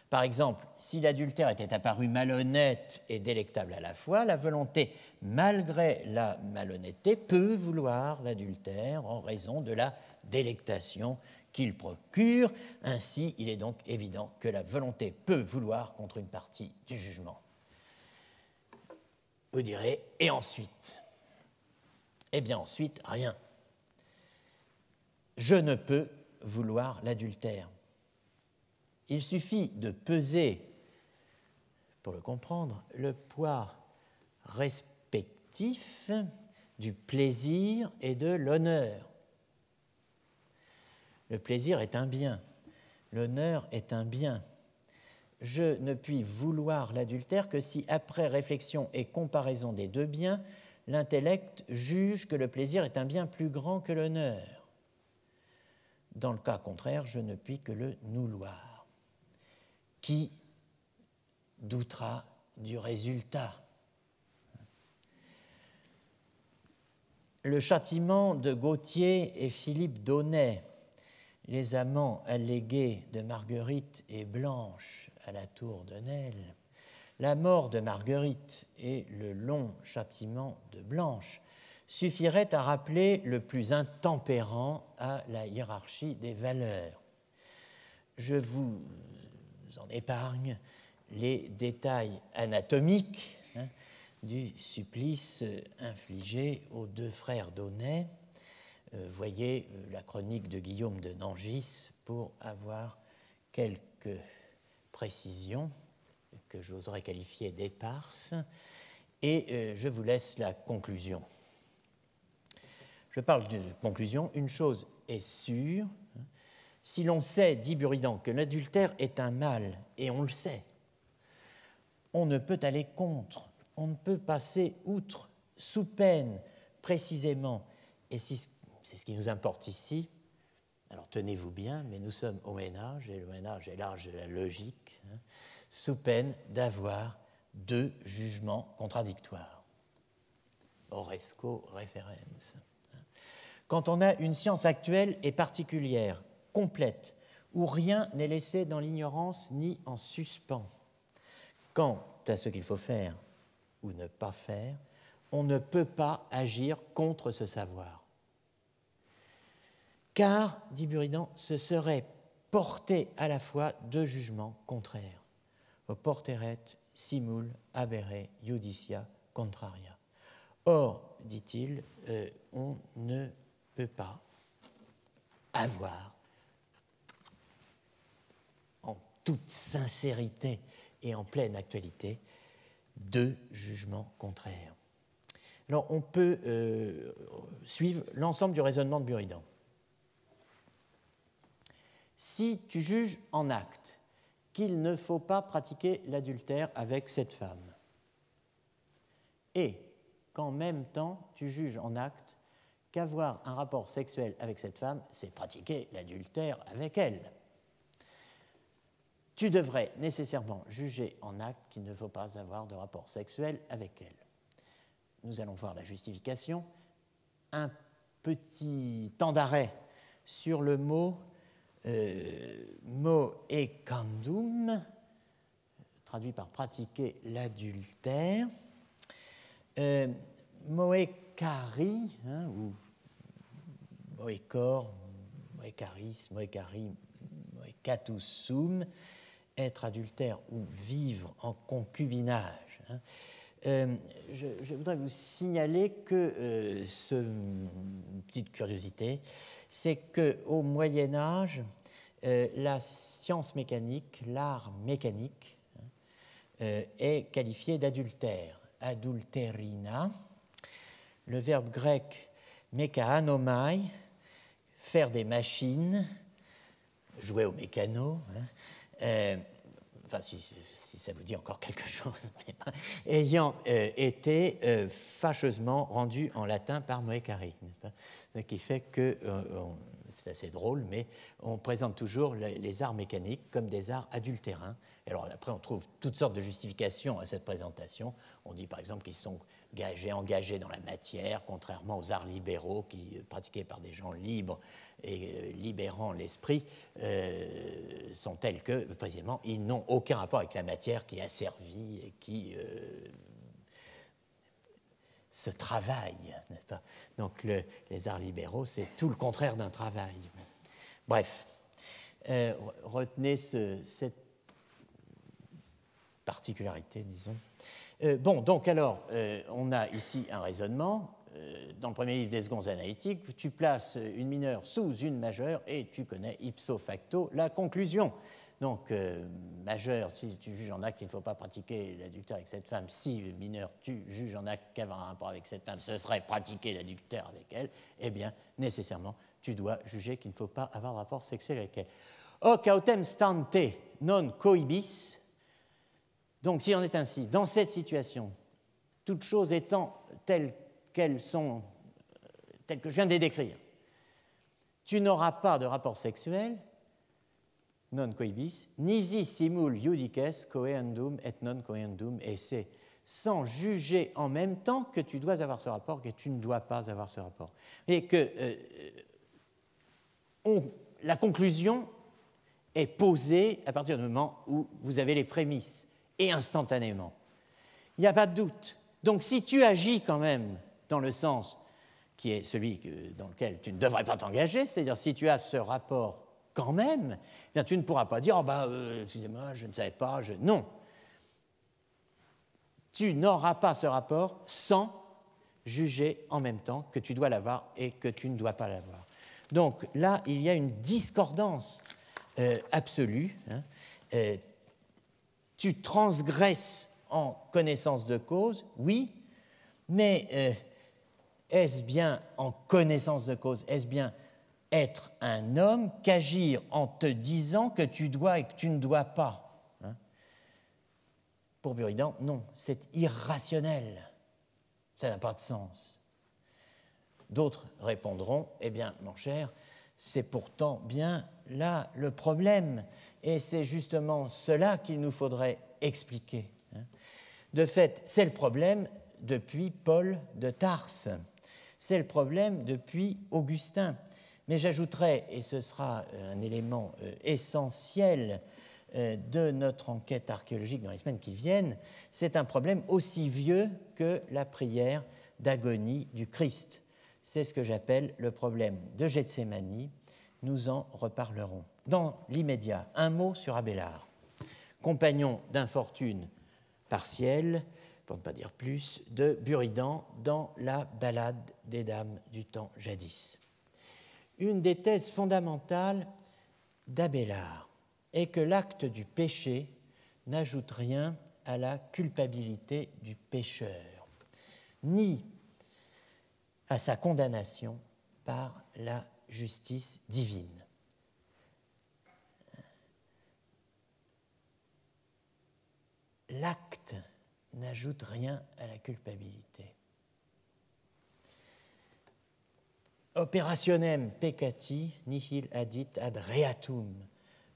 Par exemple, si l'adultère était apparu malhonnête et délectable à la fois, la volonté, malgré la malhonnêteté, peut vouloir l'adultère en raison de la délectation qu'il procure. Ainsi, il est donc évident que la volonté peut vouloir contre une partie du jugement. Vous direz, et ensuite? Eh bien, ensuite, rien. Je ne peux vouloir l'adultère. Il suffit de peser, pour le comprendre, le poids respectif du plaisir et de l'honneur. Le plaisir est un bien, l'honneur est un bien. Je ne puis vouloir l'adultère que si, après réflexion et comparaison des deux biens, l'intellect juge que le plaisir est un bien plus grand que l'honneur. Dans le cas contraire, je ne puis que le nouloir. Qui doutera du résultat? Le châtiment de Gautier et Philippe d'Aunay, les amants allégués de Marguerite et Blanche à la tour de Nesle, la mort de Marguerite et le long châtiment de Blanche suffiraient à rappeler le plus intempérant à la hiérarchie des valeurs. Je vous en épargne les détails anatomiques du supplice infligé aux deux frères d'Aunay. Voyez la chronique de Guillaume de Nangis pour avoir quelques précisions que j'oserais qualifier d'éparses. Et je vous laisse la conclusion. Je parle de conclusion. Une chose est sûre. Si l'on sait, dit Buridan, que l'adultère est un mal, et on le sait, on ne peut aller contre, on ne peut passer outre, sous peine, précisément, et c'est ce qui nous importe ici. Alors tenez-vous bien, mais nous sommes au Moyen-Âge, et le Moyen-Âge est l'âge de la logique, sous peine d'avoir deux jugements contradictoires. Horresco referens. Quand on a une science actuelle et particulière, complète, où rien n'est laissé dans l'ignorance ni en suspens. Quant à ce qu'il faut faire ou ne pas faire, on ne peut pas agir contre ce savoir. Car, dit Buridan, ce serait porter à la fois deux jugements contraires. Porteret simul habere judicia contraria. Or, dit-il, on ne peut pas avoir en toute sincérité et en pleine actualité deux jugements contraires. Alors, on peut suivre l'ensemble du raisonnement de Buridan. Si tu juges en acte qu'il ne faut pas pratiquer l'adultère avec cette femme. Et qu'en même temps, tu juges en acte qu'avoir un rapport sexuel avec cette femme, c'est pratiquer l'adultère avec elle. Tu devrais nécessairement juger en acte qu'il ne faut pas avoir de rapport sexuel avec elle. Nous allons voir la justification. Un petit temps d'arrêt sur le mot moecandum, traduit par pratiquer l'adultère. Moekari, ou moekor, moekaris, moekari, moekatusum, être adultère ou vivre en concubinage. Je voudrais vous signaler que, une petite curiosité, c'est qu'au Moyen-Âge, la science mécanique, l'art mécanique, est qualifié d'adultère. Adulterina, le verbe grec mekanomai, faire des machines, jouer au mécano, enfin si ça vous dit encore quelque chose, ayant été fâcheusement rendu en latin par Moekari, n'est-ce pas? Ce qui fait que, c'est assez drôle, mais on présente toujours les arts mécaniques comme des arts adultérins. Et alors après, on trouve toutes sortes de justifications à cette présentation. On dit par exemple qu'ils sont engagés dans la matière, contrairement aux arts libéraux pratiqués par des gens libres et libérant l'esprit, sont tels que, précisément, ils n'ont aucun rapport avec la matière qui est asservie et qui se travaille, n'est-ce pas? Donc les arts libéraux, c'est tout le contraire d'un travail. Bref, retenez cette particularité, disons. Bon, donc alors, on a ici un raisonnement. Dans le premier livre des secondes analytiques, tu places une mineure sous une majeure et tu connais ipso facto la conclusion. Donc, majeur, si tu juges en acte qu'il ne faut pas pratiquer l'adultère avec cette femme, si mineur, tu juges en acte qu'avoir un rapport avec cette femme, ce serait pratiquer l'adultère avec elle, eh bien, nécessairement, tu dois juger qu'il ne faut pas avoir de rapport sexuel avec elle. Hoc autem stante non coibis. Donc, si on est ainsi, dans cette situation, toutes choses étant telles qu'elles sont, telles que je viens de les décrire, tu n'auras pas de rapport sexuel, non coibis, nisi simul judices coeendum et non coeendum, et c'est sans juger en même temps que tu dois avoir ce rapport, que tu ne dois pas avoir ce rapport. Et que la conclusion est posée à partir du moment où vous avez les prémices, et instantanément. Il n'y a pas de doute. Donc si tu agis quand même dans le sens qui est celui dans lequel tu ne devrais pas t'engager, c'est-à-dire si tu as ce rapport quand même, eh bien, tu ne pourras pas dire « excusez-moi, je ne savais pas, Non. Tu n'auras pas ce rapport sans juger en même temps que tu dois l'avoir et que tu ne dois pas l'avoir. Donc là, il y a une discordance absolue. Tu transgresses en connaissance de cause, oui, mais est-ce bien en connaissance de cause, est-ce bien être un homme qu'agir en te disant que tu dois et que tu ne dois pas, Pour Buridan, non, c'est irrationnel, ça n'a pas de sens. D'autres répondront, eh bien, mon cher, c'est pourtant bien là le problème, et c'est justement cela qu'il nous faudrait expliquer. De fait, c'est le problème depuis Paul de Tarse, c'est le problème depuis Augustin. Mais j'ajouterai, et ce sera un élément essentiel de notre enquête archéologique dans les semaines qui viennent, c'est un problème aussi vieux que la prière d'agonie du Christ. C'est ce que j'appelle le problème de Gethsémani. Nous en reparlerons. Dans l'immédiat, un mot sur Abélard, compagnon d'infortune partielle, pour ne pas dire plus, de Buridan dans la Ballade des Dames du temps jadis. Une des thèses fondamentales d'Abélard est que l'acte du péché n'ajoute rien à la culpabilité du pécheur, ni à sa condamnation par la justice divine. l'acte n'ajoute rien à la culpabilité. Operationem peccati nihil addit ad reatum,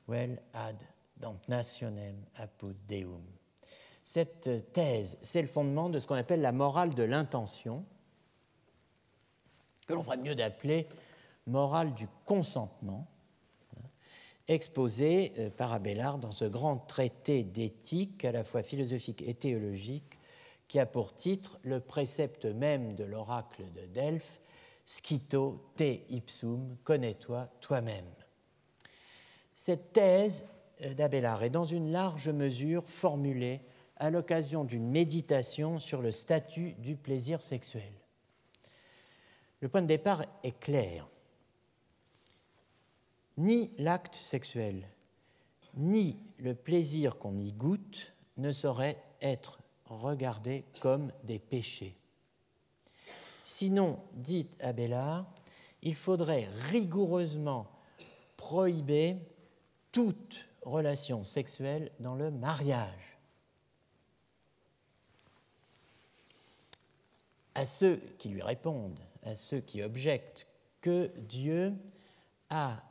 vel ad damnationem apud Deum. Cette thèse, c'est le fondement de ce qu'on appelle la morale de l'intention, que l'on ferait mieux d'appeler morale du consentement, exposée par Abélard dans ce grand traité d'éthique, à la fois philosophique et théologique, qui a pour titre le précepte même de l'oracle de Delphes, Scito te ipsum, connais-toi toi-même. Cette thèse d'Abélard est dans une large mesure formulée à l'occasion d'une méditation sur le statut du plaisir sexuel. Le point de départ est clair. Ni l'acte sexuel, ni le plaisir qu'on y goûte ne sauraient être regardés comme des péchés. Sinon, dit Abélard, il faudrait rigoureusement prohiber toute relation sexuelle dans le mariage. À ceux qui lui répondent, à ceux qui objectent que Dieu a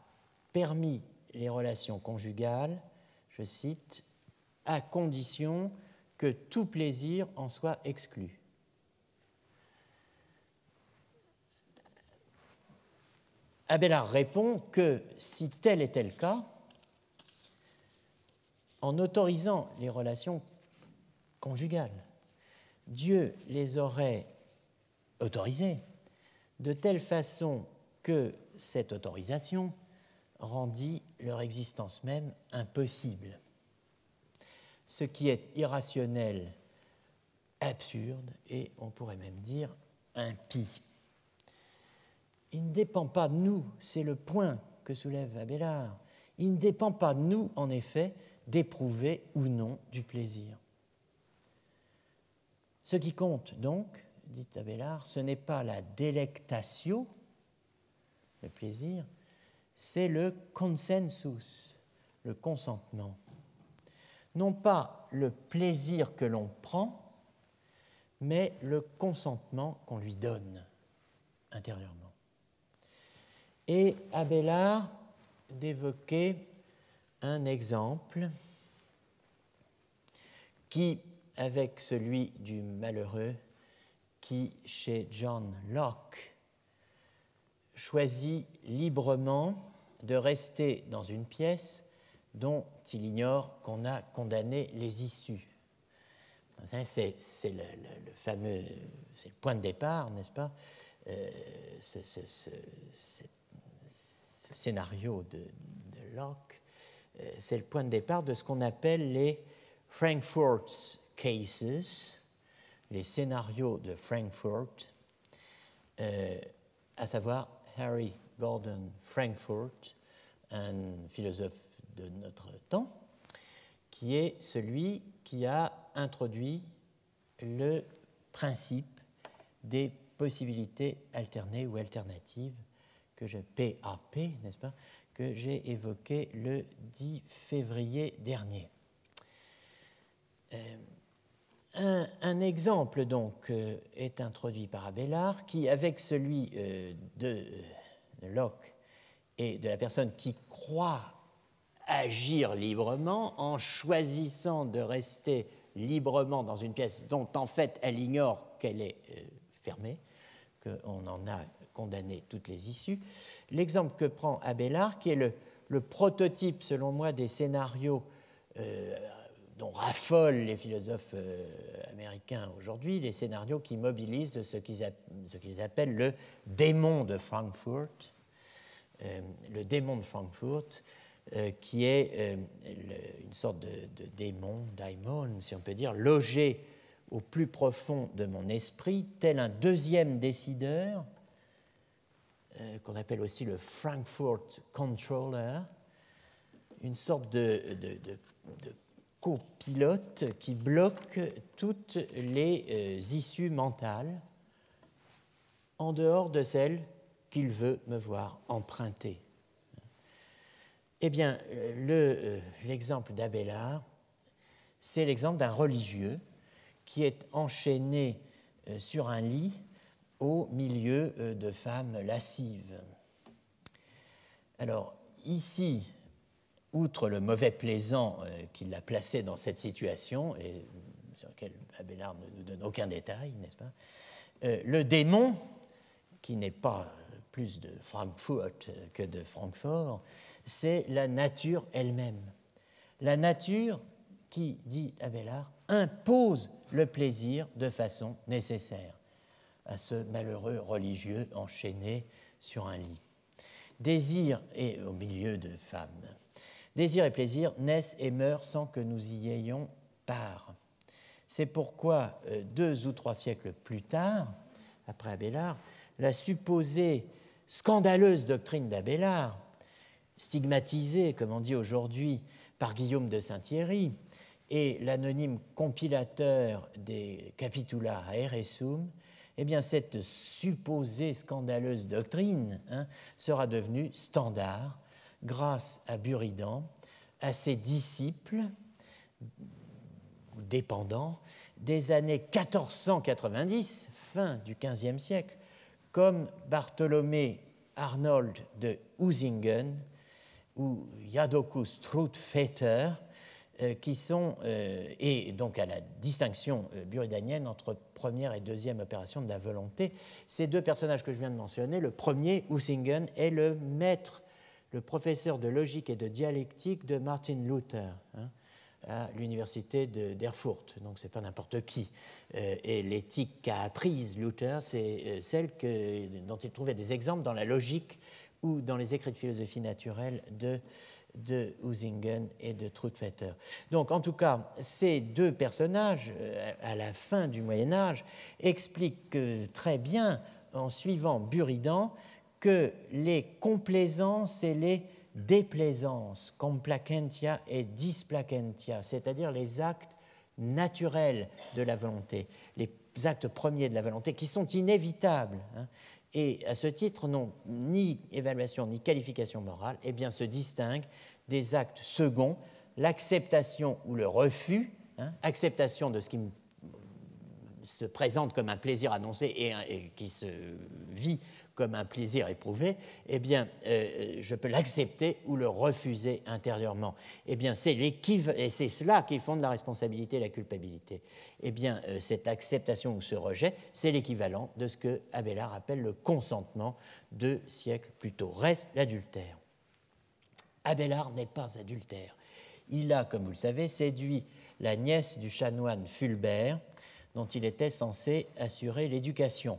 permis les relations conjugales, je cite, à condition que tout plaisir en soit exclu. Abélard répond que si tel était le cas, en autorisant les relations conjugales, Dieu les aurait autorisées de telle façon que cette autorisation rendit leur existence même impossible. Ce qui est irrationnel, absurde et, on pourrait même dire, impie. Il ne dépend pas de nous, c'est le point que soulève Abélard, il ne dépend pas de nous, en effet, d'éprouver ou non du plaisir. Ce qui compte donc, dit Abélard, ce n'est pas la delectatio, le plaisir, c'est le consensus, le consentement. Non pas le plaisir que l'on prend, mais le consentement qu'on lui donne intérieurement. Et Abélard d'évoquer un exemple qui, avec celui du malheureux, qui, chez John Locke, choisit librement de rester dans une pièce dont il ignore qu'on a condamné les issues. C'est le fameux, c'est le point de départ, n'est-ce pas, ce scénario de Locke, c'est le point de départ de ce qu'on appelle les Frankfurt Cases, les scénarios de Frankfurt, à savoir Harry Gordon Frankfurt, un philosophe de notre temps, qui est celui qui a introduit le principe des possibilités alternées ou alternatives PAP, n'est-ce pas, que j'ai évoqué le 10 février dernier. Un exemple, donc, est introduit par Abélard, qui, avec celui de Locke et de la personne qui croit agir librement en choisissant de rester librement dans une pièce dont, en fait, elle ignore qu'elle est fermée, qu'on en a condamné toutes les issues. L'exemple que prend Abélard, qui est le prototype, selon moi, des scénarios dont raffolent les philosophes américains aujourd'hui, les scénarios qui mobilisent ce qu'ils appellent le démon de Frankfurt. Le démon de Frankfurt, qui est une sorte de démon, daimon, si on peut dire, logé au plus profond de mon esprit, tel un deuxième décideur, qu'on appelle aussi le Frankfurt Controller, une sorte de copilote qui bloque toutes les issues mentales en dehors de celles qu'il veut me voir emprunter. Eh bien, l'exemple d'Abélard, c'est l'exemple d'un religieux qui est enchaîné sur un lit au milieu de femmes lascives. Alors, ici, outre le mauvais plaisant qui l'a placé dans cette situation, et sur lequel Abélard ne nous donne aucun détail, n'est-ce pas, le démon, qui n'est pas plus de Francfort que de Francfort, c'est la nature elle-même. La nature qui, dit Abélard, impose le plaisir de façon nécessaire à ce malheureux religieux enchaîné sur un lit. Désir et au milieu de femmes. Désir et plaisir naissent et meurent sans que nous y ayons part. C'est pourquoi, 2 ou 3 siècles plus tard, après Abélard, la supposée scandaleuse doctrine d'Abélard, stigmatisée, comme on dit aujourd'hui, par Guillaume de Saint-Thierry, et l'anonyme compilateur des Capitula Aeressum, eh bien, cette supposée scandaleuse doctrine sera devenue standard grâce à Buridan, à ses disciples ou dépendants des années 1490, fin du XVe siècle, comme Bartholomé Arnold de Usingen ou Jadocus Trutvetter, qui sont, et donc à la distinction buridanienne entre première et deuxième opération de la volonté. Ces 2 personnages que je viens de mentionner, le premier, Usingen, est le maître, le professeur de logique et de dialectique de Martin Luther, à l'université d'Erfurt, donc ce n'est pas n'importe qui. Et l'éthique qu'a apprise Luther, c'est celle dont il trouvait des exemples dans la logique ou dans les écrits de philosophie naturelle de Usingen et de Trutvetter. Donc, en tout cas, ces 2 personnages, à la fin du Moyen-Âge, expliquent très bien, en suivant Buridan, que les complaisances et les déplaisances, complacentia et displacentia, c'est-à-dire les actes naturels de la volonté, les actes premiers de la volonté, qui sont inévitables, et à ce titre n'ont ni évaluation ni qualification morale, eh bien, se distinguent des actes seconds, l'acceptation ou le refus, acceptation de ce qui se présente comme un plaisir annoncé et qui se vit comme un plaisir éprouvé, eh bien, je peux l'accepter ou le refuser intérieurement. Eh bien, et c'est cela qui fonde la responsabilité et la culpabilité. Eh bien, cette acceptation ou ce rejet, c'est l'équivalent de ce que Abélard appelle le consentement 2 siècles plus tôt. Reste l'adultère. Abélard n'est pas adultère. Il a, comme vous le savez, séduit la nièce du chanoine Fulbert, dont il était censé assurer l'éducation.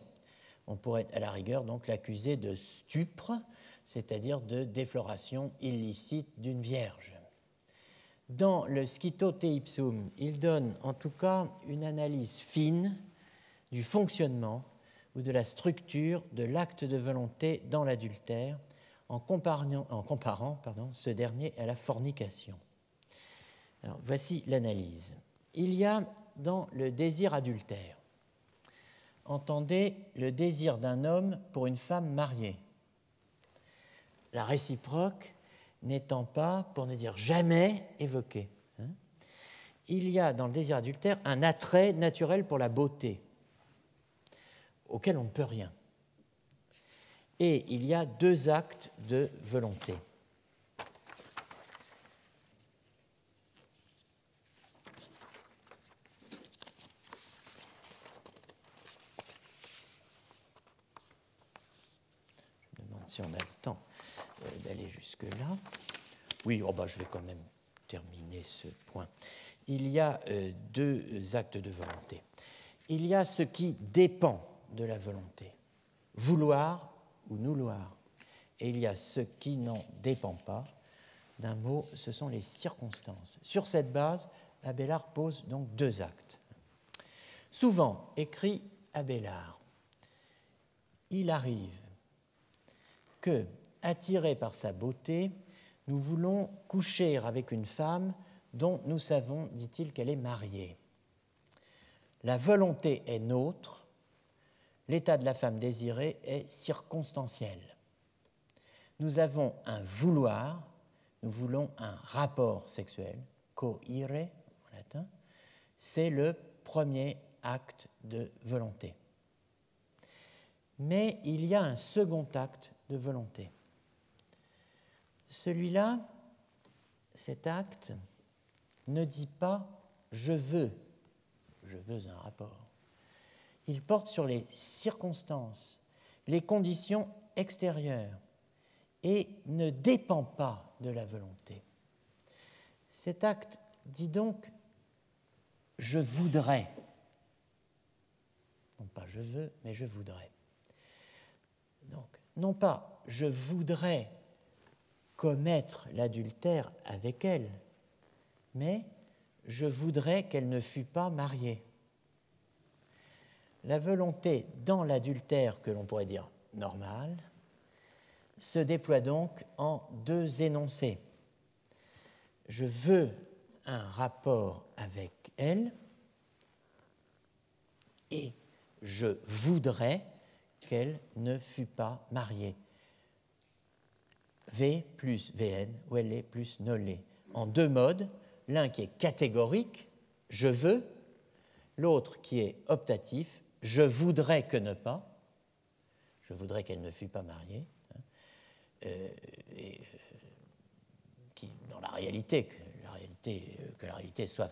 On pourrait à la rigueur donc l'accuser de stupre, c'est-à-dire de défloration illicite d'une vierge. Dans le Scito te ipsum, il donne en tout cas une analyse fine du fonctionnement ou de la structure de l'acte de volonté dans l'adultère en comparant ce dernier à la fornication. Alors, voici l'analyse. Il y a dans le désir adultère, entendez le désir d'un homme pour une femme mariée, la réciproque n'étant pas, pour ne dire jamais, évoquée. Il y a dans le désir adultère un attrait naturel pour la beauté, auquel on ne peut rien. Et il y a 2 actes de volonté. Je me demande si on a le temps d'aller jusque-là. Oui, je vais quand même terminer ce point. Il y a 2 actes de volonté. Il y a ce qui dépend de la volonté, vouloir ou nouloir. Et il y a ce qui n'en dépend pas. D'un mot, ce sont les circonstances. Sur cette base, Abélard pose donc 2 actes. Souvent, écrit Abélard, il arrive que, attirés par sa beauté, nous voulons coucher avec une femme dont nous savons, dit-il, qu'elle est mariée. La volonté est nôtre, l'état de la femme désirée est circonstanciel. Nous avons un vouloir, nous voulons un rapport sexuel, coire en latin, c'est le premier acte de volonté. Mais il y a un second acte de volonté. Celui-là, cet acte, ne dit pas « je veux un rapport ». Il porte sur les circonstances, les conditions extérieures et ne dépend pas de la volonté. Cet acte dit donc « je voudrais ». Non pas « je veux », mais « je voudrais ». Donc, non pas « je voudrais commettre l'adultère avec elle », mais « je voudrais qu'elle ne fût pas mariée ». La volonté dans l'adultère, que l'on pourrait dire normal, se déploie donc en deux énoncés. Je veux un rapport avec elle et je voudrais qu'elle ne fût pas mariée. V plus VN, ou LE plus NOLE. En deux modes, l'un qui est catégorique, je veux, l'autre qui est optatif, je voudrais que ne pas, je voudrais qu'elle ne fût pas mariée, qui, dans la réalité, soit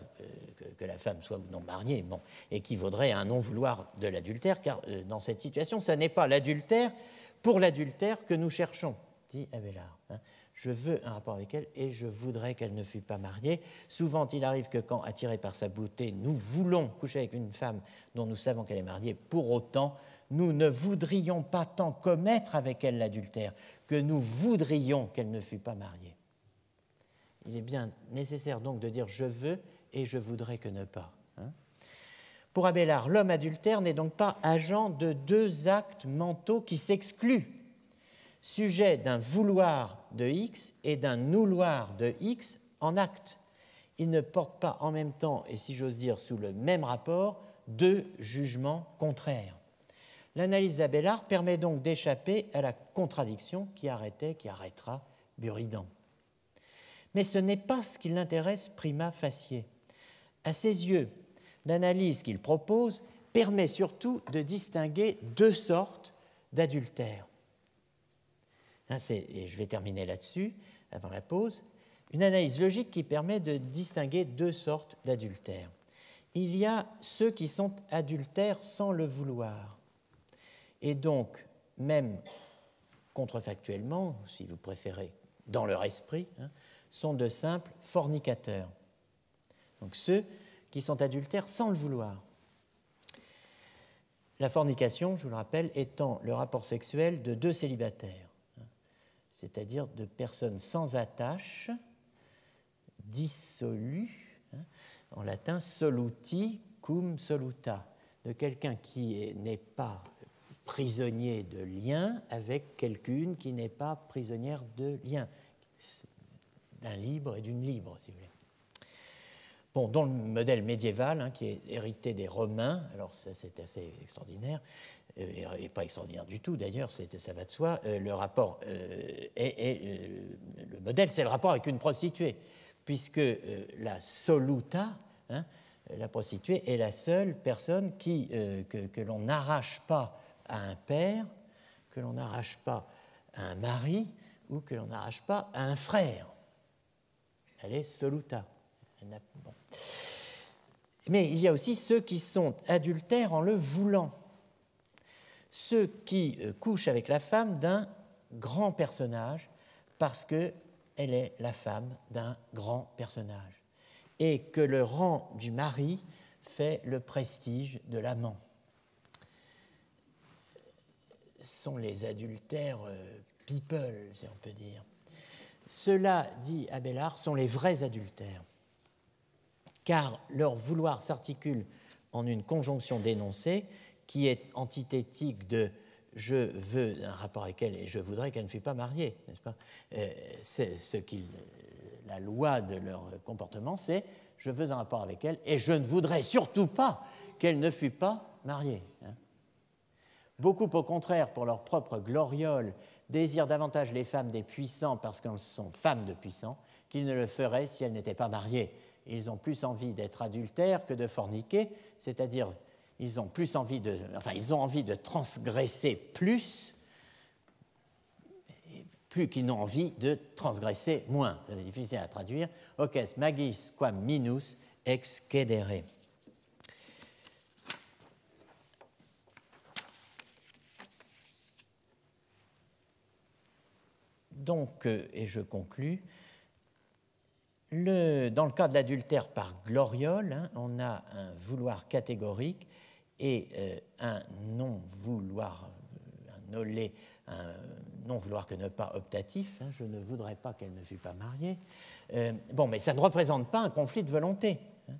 que la femme soit ou non mariée, bon, équivaudrait à un non-vouloir de l'adultère, car dans cette situation, ce n'est pas l'adultère pour l'adultère que nous cherchons, dit Abélard. Je veux un rapport avec elle et je voudrais qu'elle ne fût pas mariée. Souvent, il arrive que quand, attirés par sa beauté, nous voulons coucher avec une femme dont nous savons qu'elle est mariée, pour autant, nous ne voudrions pas tant commettre avec elle l'adultère que nous voudrions qu'elle ne fût pas mariée. Il est bien nécessaire donc de dire « je veux » et « je voudrais que ne pas ». Pour Abélard, l'homme adultère n'est donc pas agent de deux actes mentaux qui s'excluent, sujet d'un vouloir de X et d'un nouloir de X en acte. Il ne porte pas en même temps, et si j'ose dire sous le même rapport, deux jugements contraires. L'analyse d'Abélard permet donc d'échapper à la contradiction qui arrêtera Buridan. Mais ce n'est pas ce qui l'intéresse prima facie. À ses yeux, l'analyse qu'il propose permet surtout de distinguer deux sortes d'adultère. Et je vais terminer là-dessus, avant la pause, une analyse logique qui permet de distinguer deux sortes d'adultère. Il y a ceux qui sont adultères sans le vouloir, et donc, même contrefactuellement, si vous préférez, dans leur esprit, sont de simples fornicateurs. Donc ceux qui sont adultères sans le vouloir. La fornication, je vous le rappelle, étant le rapport sexuel de deux célibataires, c'est-à-dire de personnes sans attache, dissolues, en latin soluti cum soluta, de quelqu'un qui n'est pas prisonnier de lien avec quelqu'une qui n'est pas prisonnière de lien, d'un libre et d'une libre, si vous voulez. Bon, dans le modèle médiéval, qui est hérité des Romains, alors ça c'est assez extraordinaire, et pas extraordinaire du tout d'ailleurs, ça va de soi, le rapport le modèle, c'est le rapport avec une prostituée, puisque la soluta, la prostituée, est la seule personne que l'on n'arrache pas à un père, que l'on n'arrache pas à un mari ou que l'on n'arrache pas à un frère. Elle est soluta. Bon. Mais il y a aussi ceux qui sont adultères en le voulant, ceux qui couchent avec la femme d'un grand personnage parce qu'elle est la femme d'un grand personnage et que le rang du mari fait le prestige de l'amant. Ce sont les adultères people, si on peut dire. Ceux-là, dit Abélard, sont les vrais adultères, car leur vouloir s'articule en une conjonction d'énoncés qui est antithétique de « je veux un rapport avec elle et je voudrais qu'elle ne fût pas mariée », n'est-ce pas ? C'est la loi de leur comportement, c'est « je veux un rapport avec elle et je ne voudrais surtout pas qu'elle ne fût pas mariée ». Beaucoup, au contraire, pour leur propre gloriole, désirent davantage les femmes des puissants parce qu'elles sont femmes de puissants qu'ils ne le feraient si elles n'étaient pas mariées. ils ont plus envie d'être adultères que de forniquer, c'est-à-dire ils ont plus envie de, enfin, ils ont envie de transgresser plus qu'ils n'ont envie de transgresser moins. C'est difficile à traduire. Hoces magis quam minus excedere. Donc, et je conclus, dans le cas de l'adultère par gloriole, hein, on a un vouloir catégorique et un non-vouloir, un non-vouloir que ne pas optatif. Hein, je ne voudrais pas qu'elle ne fût pas mariée. Bon, mais ça ne représente pas un conflit de volonté. Hein.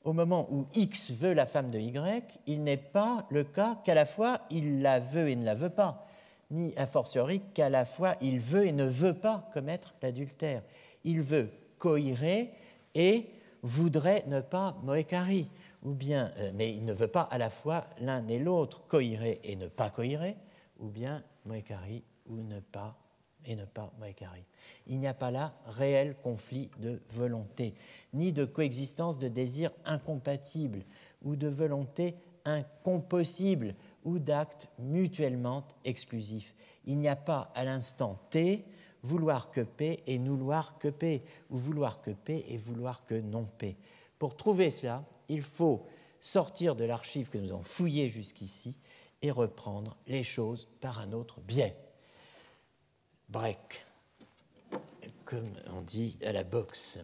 Au moment où X veut la femme de Y, il n'est pas le cas qu'à la fois il la veut et ne la veut pas, ni a fortiori qu'à la fois il veut et ne veut pas commettre l'adultère. Il veut coïrer et voudrait ne pas moekari, ou bien, mais il ne veut pas à la fois l'un et l'autre coïrer et ne pas coïrer, ou bien moekari ou ne pas moekari. Il n'y a pas là réel conflit de volonté, ni de coexistence de désirs incompatibles, ou de volonté incompossible, ou d'actes mutuellement exclusifs. Il n'y a pas à l'instant T vouloir que P et vouloir que P, ou vouloir que P et vouloir que non P. Pour trouver cela, il faut sortir de l'archive que nous avons fouillée jusqu'ici et reprendre les choses par un autre biais. Break, comme on dit à la boxe.